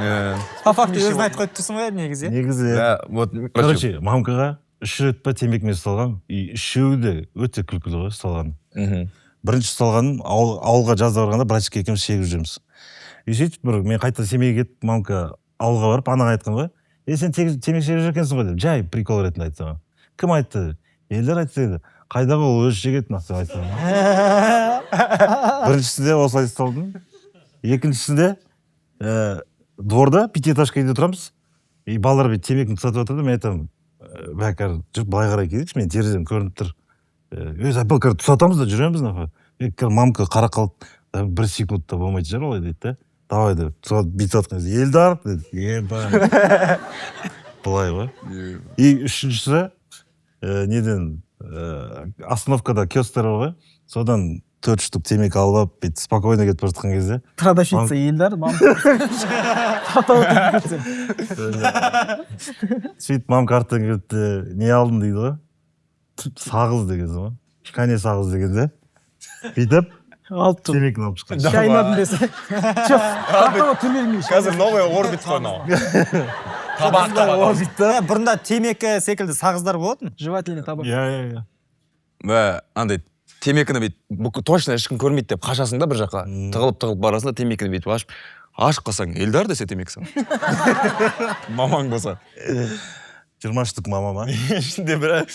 по факту өзің айтып қойып тұрсың ғой негізі иә? Негізі Вот, короче, мамкаға 3 рет па темекімен ұсталған, и үшеуі де өте күлкілі ғой ұсталған. Бірінші ұсталғаным ауылға жазда барғанда братчик екеуміз шегіп жүрміз. И сөйтіп бір мен қайта семейге кетіп, мамка ауылға барып анаға айтқан ғой. Сен темекі шегіп жүр екенсің ғой деп. Жай прикол ретінде айтты. Кім айтты? Елдер айтты деді. Қайдағы ол өзі шегетін деп айтты. Біріншісінде осылай ұсталдым. Екіншісінде дворда пятиэтажка үйде тұрамыз. И балалар бет темекіні тұтатып жатыр да, мен айтамын, бәкәр, жүріп былай қарай келейікші, мен терезем көрініп тұр. Өзі апа кәр тұтатамыз да жүреміз нафа. Мамка қара қалып, 1 секундта болмайды жар олай дейді да. Давай деп, бүйтіп жатқан кезде, Елдар деді. Ебай. Былай ғой. И үшіншісі, неден, остановкада киосктар бар ғой. Содан 4 штук темекі алып, бүйтіп спокойно кетіп бара жатқан кезде. Продавщица Елдар, Сөйтіп мамка арттан келді, не алдың дейді ғой. Сағыз деген ғой. Кәне сағыз дегенде. Бүйтіп, алып тұр. темекіні алып шыққан. Шайнадым десе. Жоқ, қартама түрмелмей. Қазір новый орбит қой мынау. Табақ. бұрында темекі секілді сағыздар болатын Жевательный табак. Иә. Бә, андай темекіні бүйтіп точно ешкім көрмейді деп қашасың да бір жаққа. Тығылып барасың да темекіні бүйтіп ашып қалсаң, Елдар десе темекісің. Мамаң болса. 20 штук мамама. Ішінде бір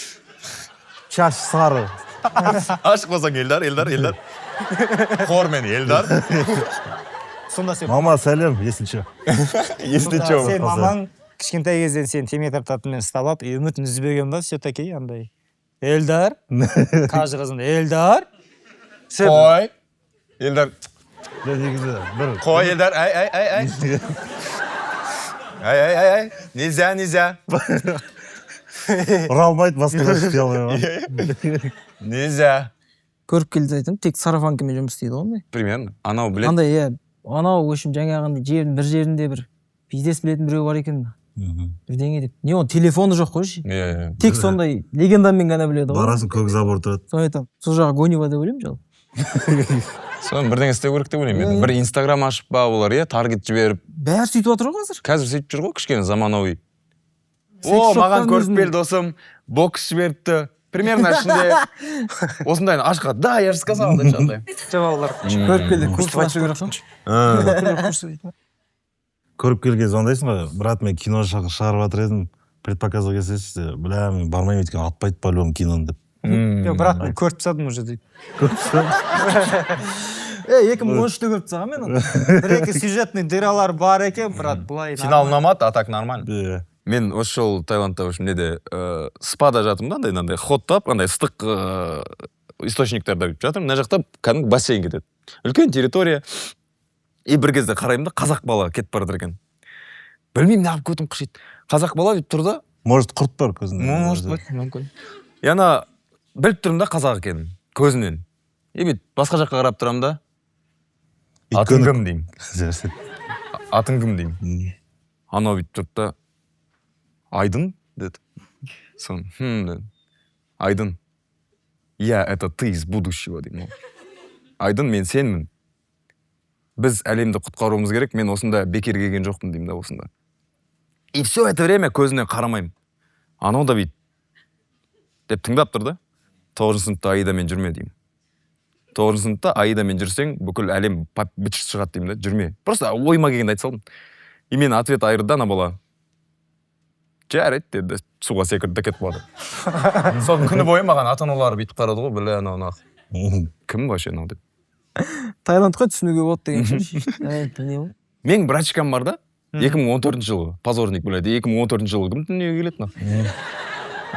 Шаш сары. ашып қалсаң, Елдар. Хормен Елдар. сонда сен мама сәлем есінші Если сонда чё, сен мамаң кішкентай кезден сен темекі тартатынмен ұстап алып үмітін үзбеген ба все таки андай Эльдар кажы қызын Эльдар қой Елдар негізі бір қой Елдар ай нельзя ұра алмайды басқаға шықпай алмай нельзя көріп келді айтамын тек сарафанкамен жұмыс істейді ғой андай примерно анау білет андай иә анау в общем жаңағындай жердің бір жерінде бір бизнес білетін біреу бар екен бірдеңе деп не оның телефоны жоқ қойшы иә тек сондай легендамен ғана біледі ғой барасың көк забор тұрады соны айтамын сол жағы гонева деп ойлаймын жалпы соны бірдеңе істеу керек деп ойлаймын мен бір инстаграм ашып па олар иә таргет жіберіп бәрі сөйтіп жатыр ғой қазір сөйтіп жүр ғой кішкене заманауи Секс маған шоптан көріп өзін- кел досым бокс жіберіпті примерно ішінде осындай ашқа да я же сказал деп андай балалар көріп келді курс ашу керек қой көріп келген звондайсың ғой брат мен кино шығарып жатыр едім предпоказға келсеші бля мен бармаймын өйткені атпайды по-любому киноны деп жоқ брат мен көріп тастадым уже дейді 2013-те көріп тастағанмын мен оны бір екі сюжетный дыралар бар екен брат былай финал ұнамады а так нормально иә мен осы жолы Таиландта в общем неде спада жатырмын да андай ходтап андай ыстық источниктарда жатырмын мына жақта кәдімгі бассейн кетеді үлкен территория и бір кезде қараймын да қазақ бала кетіп бара жатыр екен білмеймін неғып көтім қышиды қазақ бала бүйтіп тұр да может құрт бар көзінде может быть мүмкін и ана біліп тұрмын да қазақ екенін көзінен и бүйтіп басқа жаққа қарап тұрамын да атың кім деймін атың кім деймін анау бүйтіп тұрды да Айдын деді сон деді Айдын я это ты из будущего деймін Айдын мен сенмін біз әлемді құтқаруымыз керек мен осында бекер келген жоқпын деймін да осында и все это время көзіне қарамаймын анау да бүйтіп деп тыңдап тұр да 9 сыныпта Аидамен жүрме деймін 9 сыныпта Аидамен жүрсең бүкіл әлем быт шығады деймін да жүрме просто ойыма келгенді айта салдым и мен ответ айырды ана бала жарайды деді суға секірді кетіп қалды сол күні бойы маған ата аналары бүйтіп қарады ғой бля анау кім вообще анау деп Таиланд қой түсінуге болады деген сөз менің братчикам бар да 2014 жылғы позорник блядь 2014 жылғы кім дүниеге келеді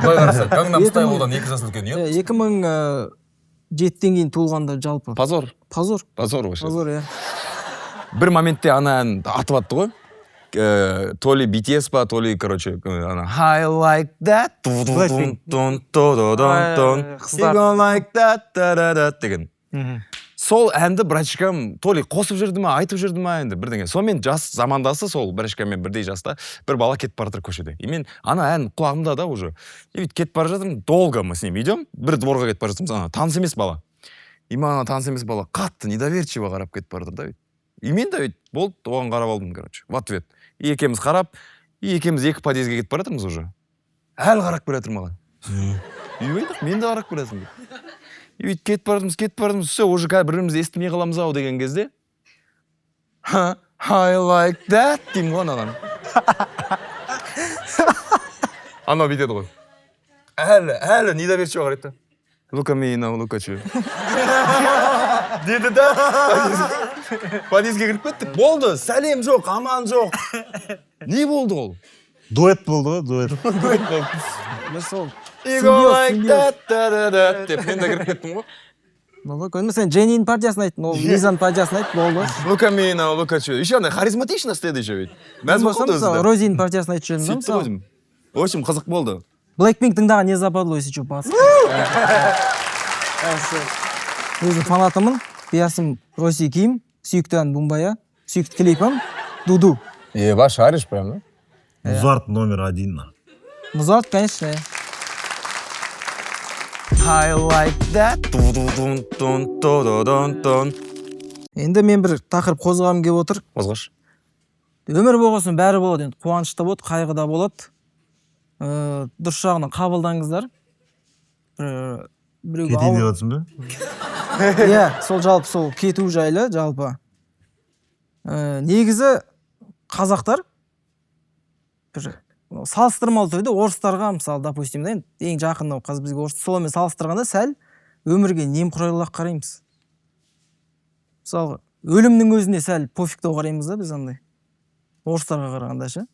былай қараса гангнам стайлдан 2 жас үлкен иә 2007-тен кейін туылғанда жалпы позор позор вообще иә бір моментте ана ән атып атты ғой то ли BTS па то ли короче ана I like that you gon like that деген сол әнді братчикам то ли қосып жүрді ма айтып жүрді ма енді бірдеңе сонымен жас замандасы сол братчикаммен бірдей жаста бір бала кетіп бара жатыр көшеде и мен ана ән құлағымда да уже и бүйтіп кетіп бара жатырмын долго мы с ним идем бір дворға кетіп бара жатырмыз ана таныс емес бала и маған таныс емес бала қатты недоверчиво қарап кетіп бара жатыр да и мен де бүйтіп болды оған қарап алдым короче в ответ и екеуміз қарап и екеуміз екі подъездге кетіп бара жатырмыз уже әлі қарап келе жатыр маған и ойдық мен де қарап келе жатырмын и бүйтіп кетіп бара жатырмыз все уже бір бірімізді естімей қаламыз ау деген кезде I like that деймін ғой анаған анау бүйтеді ғой әлі недоверчиво қарайды да look at me now look at you деді да подъездге кіріп кеттік болды сәлем жоқ аман жоқ не болды ол дуэт болды ғой дуэт сол you go like that деп мен де кіріп кеттім ғой болды сен Дженнин партиясын айттың ол Лизаның партиясын айт болды look at me now look at you еще андай харизматично следующий ведь мәз болып қалды өзі Розиның партиясын айтып жүрдім сөйтті ғой в общем қызық болды Blackpink тыңдаған не западло если что бас өзім фанатымын биасым Роси Ким сүйікті ән Бумбая сүйікті клипім Дуду еба шаришь прям да музарт номер 1 Музарт конечно I like that енді мен бір тақырып қозғағым келіп отыр қозғаш өмір болғасын бәрі болады енді қуаныш та болады қайғы да болады дұрыс жағынан қабылдаңыздар кетейін деп жатрсың ба иә сол жалпы сол кету жайлы жалпы негізі қазақтар бір салыстырмалы түрде орыстарға мысалы допустим да енді ең жақын қазір бізге орыс солармен салыстырғанда сәл өмірге немқұрайлылық қараймыз мысалы өлімнің өзіне сәл пофигтеу қараймыз да біз андай орыстарға қарағанда ше.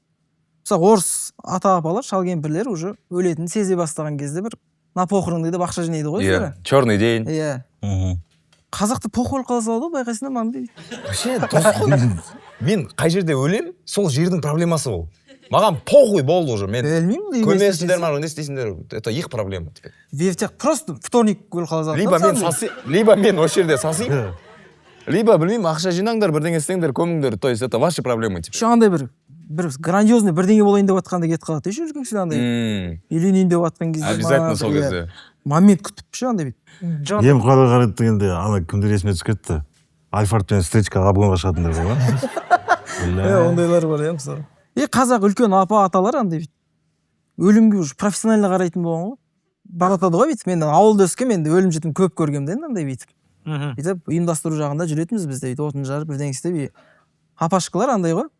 Мысалы орыс ата апалар шал кемпірлер уже өлетінін сезе бастаған кезде бір на похороны деп ақша жинайды ғой Иә, өздері. черный день. Иә. Мгм. Қазақты похуй болып қала салады ғой байқайсыңдар ма андай. Вообще дұрыс қой. Мен қай жерде өлем, сол жердің проблемасы ол. Маған похуй болды уже. Мен Білмеймін. көмесіңдер ма, не істейсіңдер, это их проблема теперь. Вертек просто вторник өліп қала салады. Либо мен осы жерде сасимын, либо білмеймін, ақша жинаңдар, бірдеңе істеңдер, көміңдер, то есть это ваши проблемы теперь. Еще андай бір грандиозный бірдеңе болайын деп жатқанда кетіп қалады. Еще жүргенсің андай. Үйленейін деп жатқан кезде. Обязательно сол кезде. Момент күтіп ше андай бит. Ем қарады дегенде ана кімдер есіме түсіп кетті. Альфардпен встречка обгонға шығатындар болған. Ондайлар бар иә мысалы. Қазақ үлкен апа аталар андай бит. Өлімге уже профессионально қарайтын болған ғой. Баратады ғой бит. Мен ауылда өскен, мен өлім жітім көп көргем де андай бит. Бүйтіп ұйымдастыру жағында жүретінбіз біз де отын жарып бірдеңе істеп. Апашкалар андай ғой.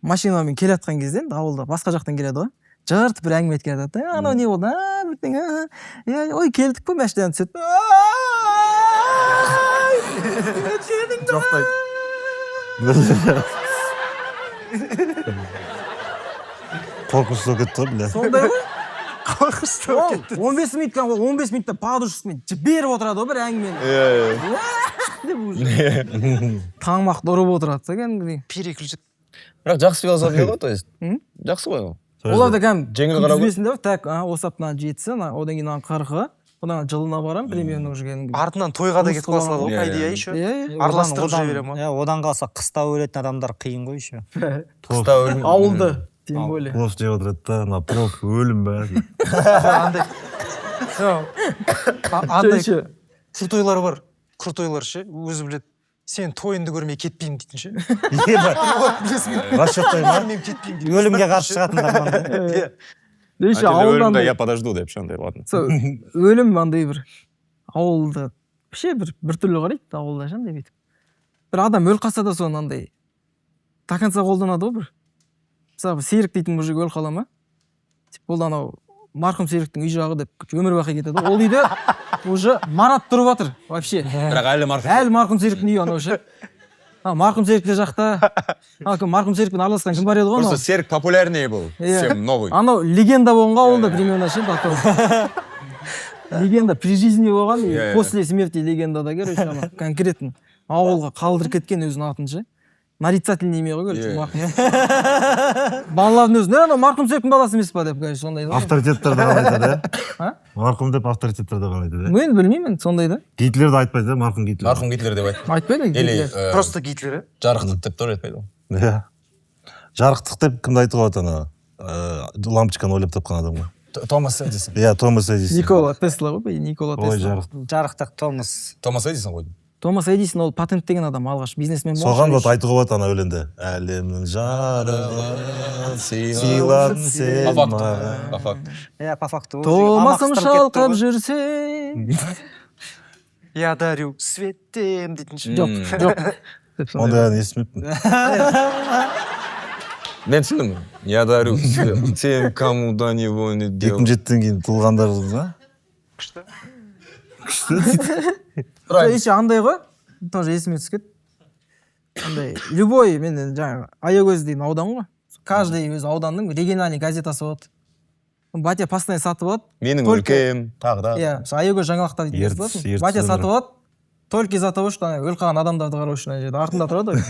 Машинамен келе жатқан кезде ауылда басқа жақтан келеді ғой. Жыртып бір әңгіме айтып келеді. Анау не болды? Бірдеңе. Ой, келдік пе мәштен түседі. Жоқтайды. Қорқынышты болып кетті ғой, бля. Сондай ғой. Қорқынышты болып кетті. 15 минутқа 15 минутта подушкасымен беріп отырады ғой бір әңгімені. Таңмақты ұрып отырады да кәдімгідей. Переключит. Бірақ жақсы философия ғой, то есть. Жақсы ғой ол. Олар да кәдімгі Жеңіл қарау ғой. күнтізбесінде так, осы аптадан жетісі, одан кейін қырқы, одан жылына барам, примерно уже кәдімгі. Артынан тойға да кетіп қалса ғой, по идее еще. Араластырып жүре беремін ғой. Одан қалса қыста өлетін адамдар қиын ғой еще. Қыста өлім. Ауылды, тем более. Плов жеп отырады да, ана плов өлім бә. Андай крутой бар. Крутойлар ше, өзі біледі. Сен тойынды көрмей кетпеймін дейтін ше. Расчеттай ма? Өлімге қарсы шығатындар мынандай. Өлімді я подожду деп шандай, ладно. Өлім андай бір ауылды вообще бір түрлі қарайды ауылда ше андай бүйтіп. Бір адам өліп қалса да соны андай до конца қолданады ғой бір. Мысалы Серік дейтін мужик өліп қала ма? Ол анау марқұм Серіктің үй жағы деп өмір бақи кетеді. Ол үйде уже Марат тұрып жатыр вообще. Бірақ әлі марқұм Серіктің үйі анау ше. Марқұм Серік те жақта. Марқұм Серікпен араласқан кім бар еді ғой? Просто Серік популярнее был, всем новый. Анау легенда болғанға ауылда примерно ше потом. Легенда при жизни болған и после смерти легендада короче конкретно ауылға қалдырып кеткен өзінің атын ше. Нарицательный неме ғой короче. Балалардың өзіне анау марқұм Серіктің баласы емес па деп короче сондай да. Авторитеттерді ғана айтады. Марқұм деп авторитеттерді ғана айтады. Мен білмеймін сондай да. Гитлерді айтпайды, марқұм Гитлер. Марқұм Гитлер деп айт. Айтпайды Или Просто Гитлер. жарықтық деп тоже айтпайды ол. Иә. Жарықтық деп кімді айтуға болады ана лампочканы ойлап тапқан адам ғой. Томас Эдисон. Иә, Томас Эдисон. Никола Тесла ғой, Никола Ой, Тесла. Жарықтық Томас. Томас Эдисон ғой. Томас Эдисон ол патенттеген адам алғаш бизнесмен болды. Соған вот айтуға болады ана өлеңде. Әлемнің жарығы сыйлады сен маған. По факту. Иә, по факту. Томасым шалқып жүрсең. Я дарю светтен дейтін ше. Жоқ. Ондай ән естімеппін. Мен түсіндім. Я дарю тем, кому до него не делал. 2007-тен кейін туылғандар да? Күшті. Еще андай ғой, тоже есіме түсіп кетті. Андай, любой, мен жаңағы Аягөз деген аудан ғой. Каждый өз ауданның региональный газетасы болады. Батя постоянно сатып алады. Менің өлкем, тағы да. Иә, Аягөз жаңалықтар дейтін болатын. Батя сатып алады. Только из-за того, что өліп қалған адамдарды қарау үшін ана жерде артында тұрады ғой.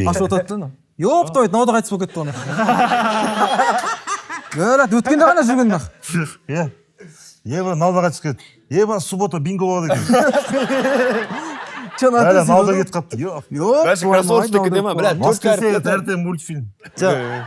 Ашып отырады да. Ёптой, мынау да қайтыс болып кетті оны. Көрәт, өткенде ғана жүрген нақ. Иә. Еба, налда қайтыс кетті. Еба, суббота бинго болады екен. Әлі налда кетіп қапты. Бәші кроссовочтікі дема, блядь, Воскресенье мультфильм.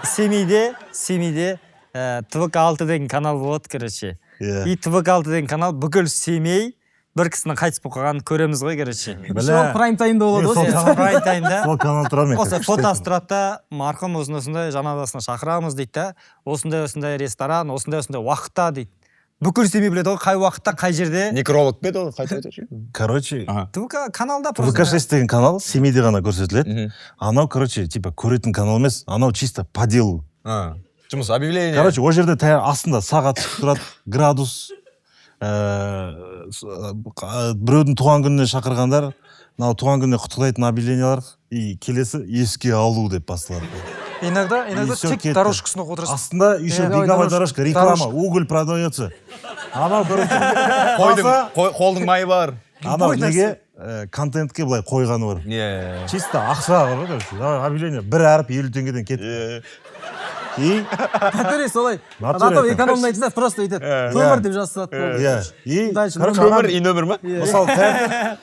Семейде ТВК-6 деген канал болады, короче. И ТВК-6 деген канал бүкіл семей бір кісінің қайтыс болып қалғанын көреміз ғой, короче. Сол прайм таймда болады ғой. Прайм таймда. Сол канал тұрады ма? Осы фотосы тұрады да, марқұм осындай жаназасына шақырамыз дейді да, осындай ресторан, осындай уақытта дейді. Бүкіл семей біледі ғой, қай уақытта, қай жерде. Некролог беді ол, қайтып айтшы. Короче, ТВК каналда просто. ТВК-6 деген канал семейде ғана көрсетіледі. Анау, короче, типа көретін канал емес, анау чисто по делу. Жұмыс, объявление. Короче, ол жерде астында сағат шығып тұрады, градус. біреудің туған күніне шақырғандар, мынау туған күніне құттықтайтын объявлениялар и келесі еске алу деп басталады. Иногда всё тек кетті. дорожкасына отырасың. Астында еще беговая дорожка, реклама, уголь продается. Анау, короче, Қолдың майы бар. анау неге контентке былай қойғаны бар. Иә. Чисто ақша бар ғой, короче. Объявление бір әріп 50 теңгеден кетті. И Натуре солай. Натуре Адам это. экономно айтса да просто айтады. Көмір деп жазсат. иә. И Дальше короче, Көмір и нөмір ма? мысалы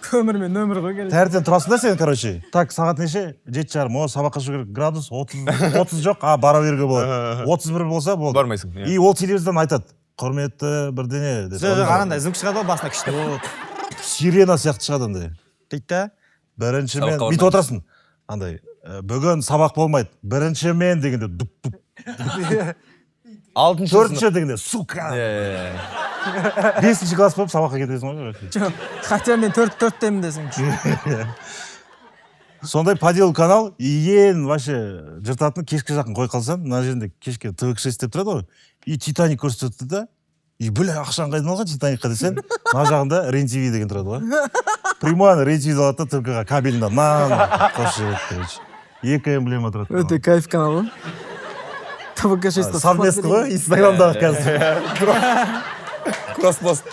көмір мен нөмір ғой керек. таңертең тұрасың да сен, короче. Так, сағат неше? 7:30. О, сабаққа шығу керек. Градус 30 жоқ. Бара беруге болады. 31 болса болды. Бармайсың. иә. И ол телевизордан айтады. Құрметті бірдеңе деп. анандай звук шығады ғой басына күшті Сирена сияқты шығады андай. дейді да. Бірінші мен Сабаққа бүйтіп отырасың. Андай бүгін сабақ болмайды. Бірінші мен дегенде дуп. Төртінші дегенде сука. Бесінші класс болып сабаққа кетесің ғой. Жоқ, хотя мен төрттемін десең. Сондай по делу канал, ең вообще жыртатын кешке жақын қой қалсам, мына жерінде кешке ТВ6 деп тұрады ғой. И Титаник көрсетті да. И бля, ақшаң қайдан алған Титаникқа десең, мына жағында Рен-ТВ деген тұрады ғой. Прямой Рен-ТВ алады да ТВ-ға кабелінде қосып жібереді, короче. Екі эмблема тұрады. Өте кайф канал ғой. ТВ6 Совместный ғой, Инстаграмдағы қазір. Кросспост.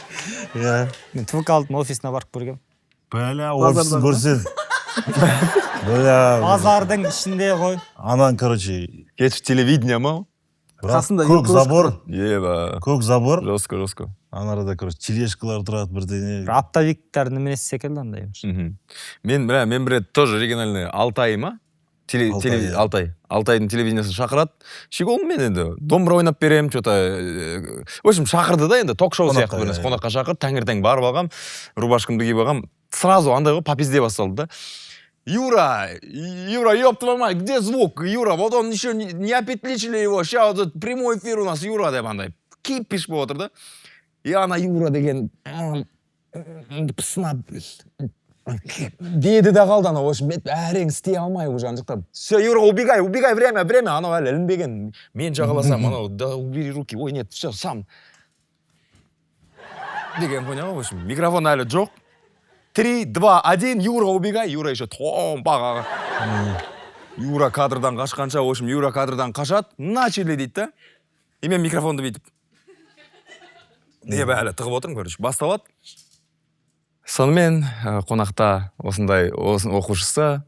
Иә. Мен ТВК алдым офисына барып көргем. Бля, офисын көрсең. Бля. Базардың ішінде ғой. Анан, короче, Кеш телевидение ма? Қасында көк забор. Еба. Көк забор. Жестко. Анарада, короче, тележкалар тұрады бірдеңе. Оптовиктардың неменесі секілді андай. Мен бір тоже региональный Алтай ма? Алтайдың телевидениесін шақырады. Шигол мен енді домбыра ойнап берем, что-то. В общем, шақырды да енді ток-шоу сияқты бір нәрсе. Қонаққа шақырды, таңертең барып алғам, рубашкамды киіп алғам. Сразу андай ғой попизде басталды да. Юра, ёб твою мать, где звук? Юра, вот он еще не опетличили его. Сейчас вот прямой эфир у нас, Юра деп андай. Кипиш болып отыр да. И ана Юра деген пысынап деді да қалды ана, в общем, әрең істей алмай уже ана жақта. Все, Юра, убегай, время, анау әлі ілінбеген. Мен жағаласам, анау, да убери руки, ой, нет, все, сам. Деген, понял, в общем, микрофон әлі жоқ. 3, 2, 1, Юра, убегай. Юра еще томпаға. Юра кадрдан қашқанша, в общем, Юра кадрдан қашады. Начали дейді да. И мен микрофонды бүйтіп. Не бәлі тығып отырмын, көріш. Басталады. Сонымен қонақта осындай оқушысы,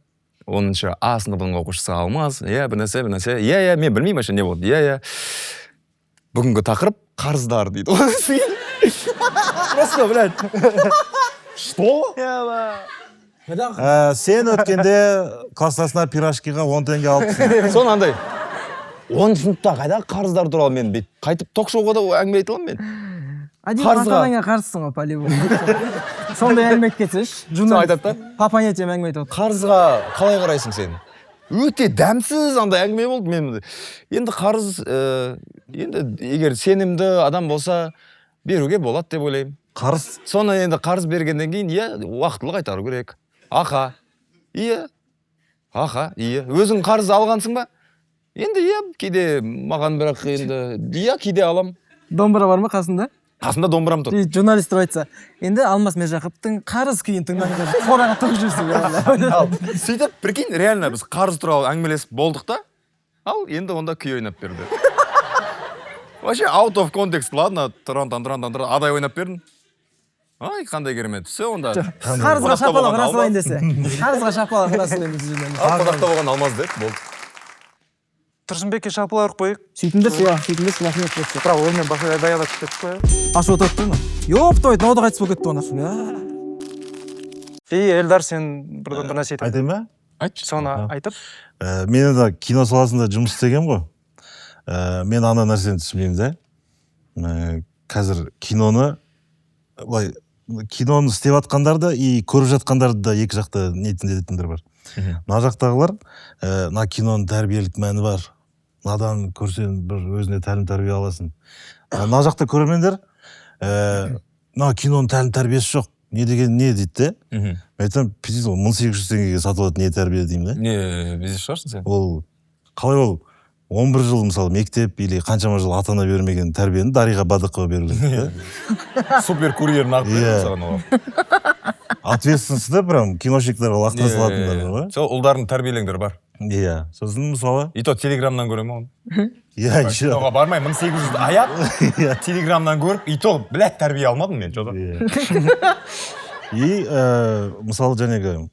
10-шы А сыныбының оқушысы Алмаз. Иә, бір нәрсе. Иә, мен білмеймін әші не болды. Иә. Бүгінгі тақырып қарыздар дейді. Просто, блядь. Что? Сен өткенде класстасына пирожкиға 10 теңге алыпсың. Соны андай. 10 сыныпта қайда қарыздар туралы мен бет қайтып ток-шоуға да әңгіме айта аламын мен. Один ата-анаңа қарсысың ғой, по-любому. Сондай әңгіме айтып кетсеш, айтады да. папа не тем әңгіме айтып. Қарызға қалай қарайсың сен? Өте дәмсіз андай әңгіме болды мен. Енді қарыз, енді егер сенімді адам болса, беруге болады деп ойлаймын. Қарыз? Соны енді қарыз бергеннен кейін, уақытылы қайтару керек. Аха. Өзің қарыз алғансың ба? Енді кейде маған бірақ енді кейде алам. Домбыра бар ма қасында? Қасында домбырам тұр. Журналистер айтса, енді Алмас Мержақыптың қарыз күйін тыңдаңдар. Қораға тығып жүрсің. Ал сөйтіп, прикинь, реально біз қарыз туралы әңгімелесіп болдық та. Ал енді онда күй ойнап берді. Вообще out of context, ладно, адай ойнап бердің. Ай, қандай керемет. Все онда. Қарызға шапалақ расылайын десе. Қарызға шапалақ расылайын десе. Қонақта болған Алмаз деп, болды. Тұрсынбекке шапалақ қойық. Сөйтіндер сылахмет болсын. Бірақ оймен баяғыда күтіп қойық. Ашып отырды ма? Ёптой, мынау да қайтыс болып кетті оны. Эльдар, сен бір нәрсе айтып. Айтайын ба? Айтшы. Соны айтып. Мен енді кино саласында жұмыс істегем ғой. Мен ана нәрсені түсінбеймін да. Қазір киноны істеп жатқандар да и көріп жатқандарды да екі жақта нетіндер бар. Мына жақтағылар, мына киноның тәрбиелік мәні бар. Мынадан көрсең бір өзіне тәлім тәрбие аласың. Мына жақта көрермендер, мына киноның тәлім тәрбиесі жоқ. Не деген не дейді де? Мен айтсам, 1800 теңгеге сатып алады не тәрбие деймін да? Не, безе шығарсың сен? Ол қалай ол 11 жыл мысалы мектеп или қаншама жыл ата ана бермеген тәрбиені Дариға Бадықова беру керек та. Супер курьер нағып Иә. саған оған. Ответственность да прям киношниктарға лақтыра салатындар ғой. Сол ұлдарын тәрбиелеңдер бар. Иә. Сосын мысалы, И то телеграмнан көремін оны. иә, еще. Киноға бармай 1800 аяп, телеграмнан көріп, и то, блядь, тәрбие алмадым мен, что-то. И мысалы жаңағы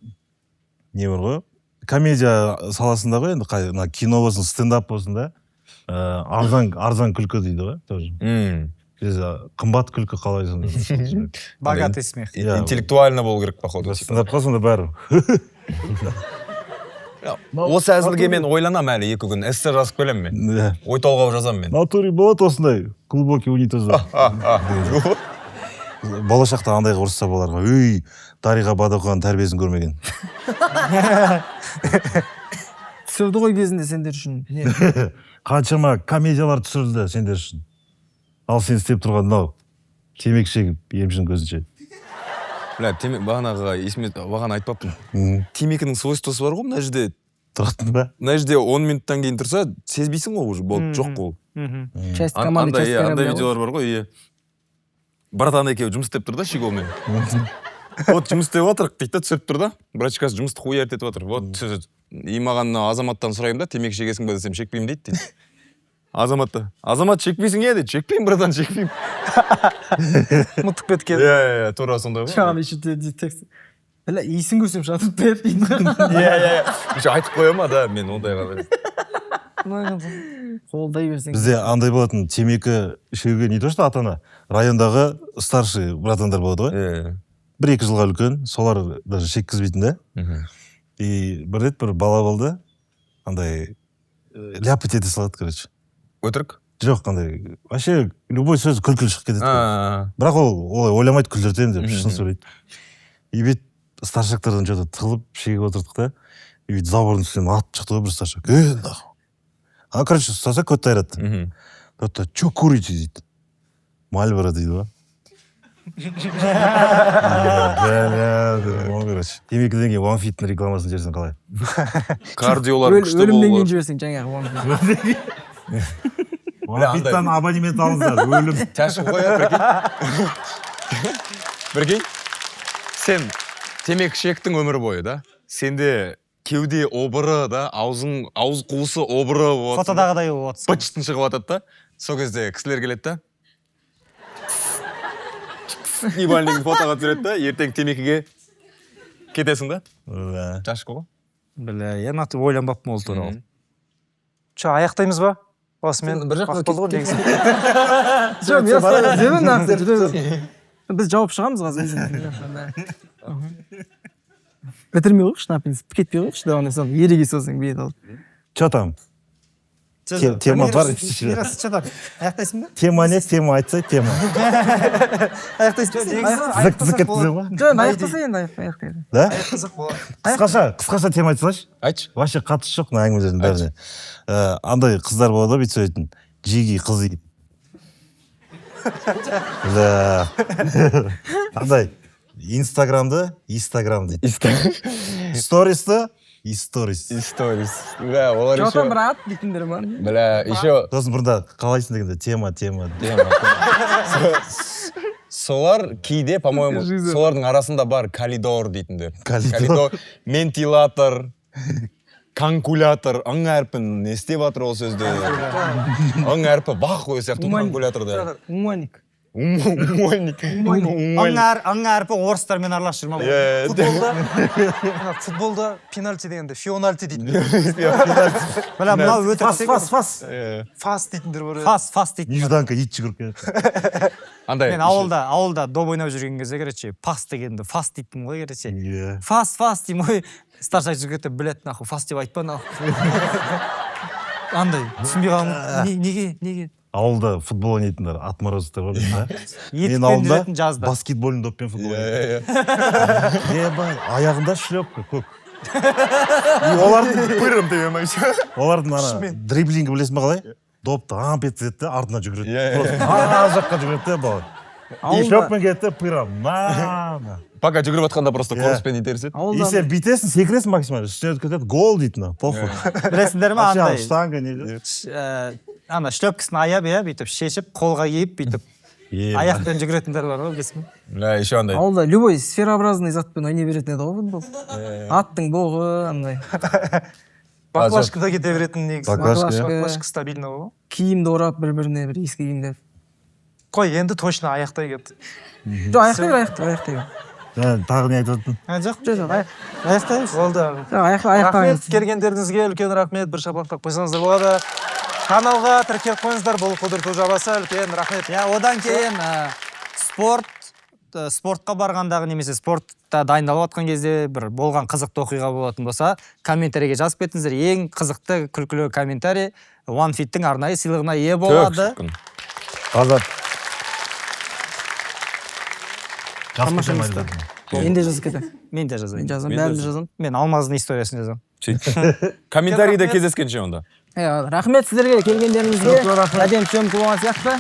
не бар ғой, комедия саласында ғой енді мына кино болсын, стендап болсын да, арзан күлкі дейді ғой тоже. Қымбат күлкі қалай сонда. Богатый смех. Интеллектуально болу керек, походу. Стендапқа сонда бәрі. Осы әзілге мен ойланам әлі 2 күн, эссе жазып келем мен. Ой толғау жазам мен. Натуре болады осындай глубокий унитаздар. Болашақта андайға ұрысса боларға, өй, Дариға Бадықованың тәрбиесін көрмеген. түсірді ғой кезінде сендер үшін. Қаншама комедиялар түсірілді сендер үшін. Ал сен істеп тұрған мынау темекі шегіп емшінің көзінше. Бля, бағанағы есіме бағана айтпаппын. Темекінің свойствосы бар ғой, мына жерде тұратын ба? Мына жерде 10 минуттан кейін тұрса, сезбейсің ғой уже, болды, жоқ қол. Часть команды, часть Андай видеолар бар ғой, иә. Братан екеуі жұмыс істеп тұр да, Шиголмен. Вот жұмыс істеп отырық дейді да, түсіріп тұр да. Брачкасы жұмысты хуя етіп отыр. Вот и маған Азаматтан сұраймын да, темекі шегесің ба десем, шекпеймін дейді. Азамат шекпейсің е дейді, шекпеймін, братан, шекпеймін. Мұттық кеткен. Иә, тура сондай ғой. Шаған еще текст. Бля, исін көрсем шатып бер деймін. Иә. Еще айтып қоя ма, да, мен ондайға. Қолдай берсең. Бізде андай болатын, темекі шегуге не то что ата-ана, райондағы старший братандар болады ғой. 1-2 жылға үлкен, солар даже шеккізбейтін да. И бір рет бір бала болды, андай ляпать ете салады, короче. Өтірік? Жоқ, қандай, вообще любой сөз күлкілі шығып кетеді. Бірақ ол ойламайды күлдіртемін деп шын сөйлейді. И бет старшактардан что-то тығылып шегіп отырдық та, и бет забордың үстінен атып шықты ғой бір старшак. Нахуй. Короче, старшак көтті айрады. Тотта, чё курите дейді. Мальборо дейді ғой. Короче, темекіден кейін One Fit-ның рекламасын жерсің қалай? Кардиолар күшті болу. Өлімнен кейін жіберсең жаңағы One Fit. One Fit-тан абонемент алыңыздар, өлім. Тәші қоя, Біргей, сен темекі шектің өмір бойы, да? Сенде кеуде обыры, да? Ауыз қуысы обыры. Фотодағыдай отсын. Бычтын шығып атады да? Сол кезде кісілер келеді да? Ибалдың фотоға түсіреді да? Ертең темекіге кетесің да? Жашық ғой? Бля, я наты ойланбаппын ол туралы. Чо, аяқтаймыз ба? Осымен бір жаққа болды ғой негізі. Жоқ, біз жауап шығамыз қазір. Бітірмей қойықшы, например, кетпей қойықшы, да ондай сон ереге сосын бейт алып. Чё там? Тема бар. Аяқтайсың ба? Тема не, тема айтса, тема. Аяқтайсың Зік етті ма? Жоқ, аяқтаса енді аяқтайды. Да? Қызық болады. Қысқаша тема айтсалашы. Айтшы. Вообще қатысы жоқ мына әңгімелердің бәріне. Андай қыздар болады ғой, бүйтіп сөйлейтін. Жиги қыз дейді. Да. Андай Инстаграмды дейді. Стористы Историс. Бля, олар еще... Жоқтан брат дейтіндер бар. Бля, еще... Сосын бұрында қалайсың дегенде тема. Солар кейде, по-моему, солардың арасында бар калидор дейтіндер. Калидор, ментилатор, конкулятор, ың әрпін не істеп атыр ол сөзді. Ың әрпі бақ қой сияқты конкуляторда. Уманик. Умойник. Ың әрпі орыстармен араласып жүрма. Футболда пенальти дегенде фиональти дейді. Бля, мынау өтірік. Фас дейтіндер бар. Фас дейтін. Нежданка ит жүгіріп келеді. Андай. Мен ауылда доп ойнап жүрген кезде, короче, пас дегенді фас дейтін ғой, короче. Фас деймін ғой. Старшак жігіті білет, нахуй, фас деп айтпа, нахуй. Андай, түсінбей қалым. Неге? Ауылда футбол ойнайтындар, отморозовтар бар да? Мен Етпен жүретін жазда. баскетбольный доппен футбол ойнайтын. Аяғында шлепка көк. Олардың ана дриблингі білесің ба қалай? Допты амп еткізеді де, артына жүгіреді. Жаққа жүгіреді де, бала. и шлеппен кетті пырам мама. Пока жүгіріп жатқанда просто Иә. корпуспен итерсің. И сен бүйтесің секіресің максимально үстіне өтіп кетеді гол дейді похуй. білесіңдер ма Вообще андай штанга не ана шлепкасын аяп иә бүйтіп шешіп қолға киіп бүйтіп аяқпен жүгіретіндер бар ғой білесің ба Ля, еще андай. ауылда любой сферообразный затпен ойнай беретін еді ғой футбол. Аттың боғы андай баклашкада кете беретін негізі. Баклашка, Баклашка стабильно ғой. киімді орап бір-біріне бір ескі киімдер. Қой, енді точно аяқтай кетті. Жоқ, аяқтай. тағы не айтып отырдың? Жоқ, аяқтаймыз Болды. аяқтай. Рахмет келгендеріңізге үлкен рахмет. Bir шапалақтап қойсаңыздар болады. Каналға тіркеліп қойыңыздар. Бұл қыдырту жабасы үлкен рахмет. одан кейін спортқа барғандағы немесе спортта дайындалып жатқан кезде бір болған қызықты оқиға болатын болса комментарийге жазып кетіңіздер. Ең қызықты күлкілі комментарий OneFit-тің арнайы сыйлығына ие болады. Азат. Мен де жазып кетемін. Мен де жазайын. Бәрімді жазамын. Мен Алмаздың историясын жазамын. Комментарийде кездескенше онда. Рахмет сіздерге келгендеріңізге. Әдем сөм болған сияқты.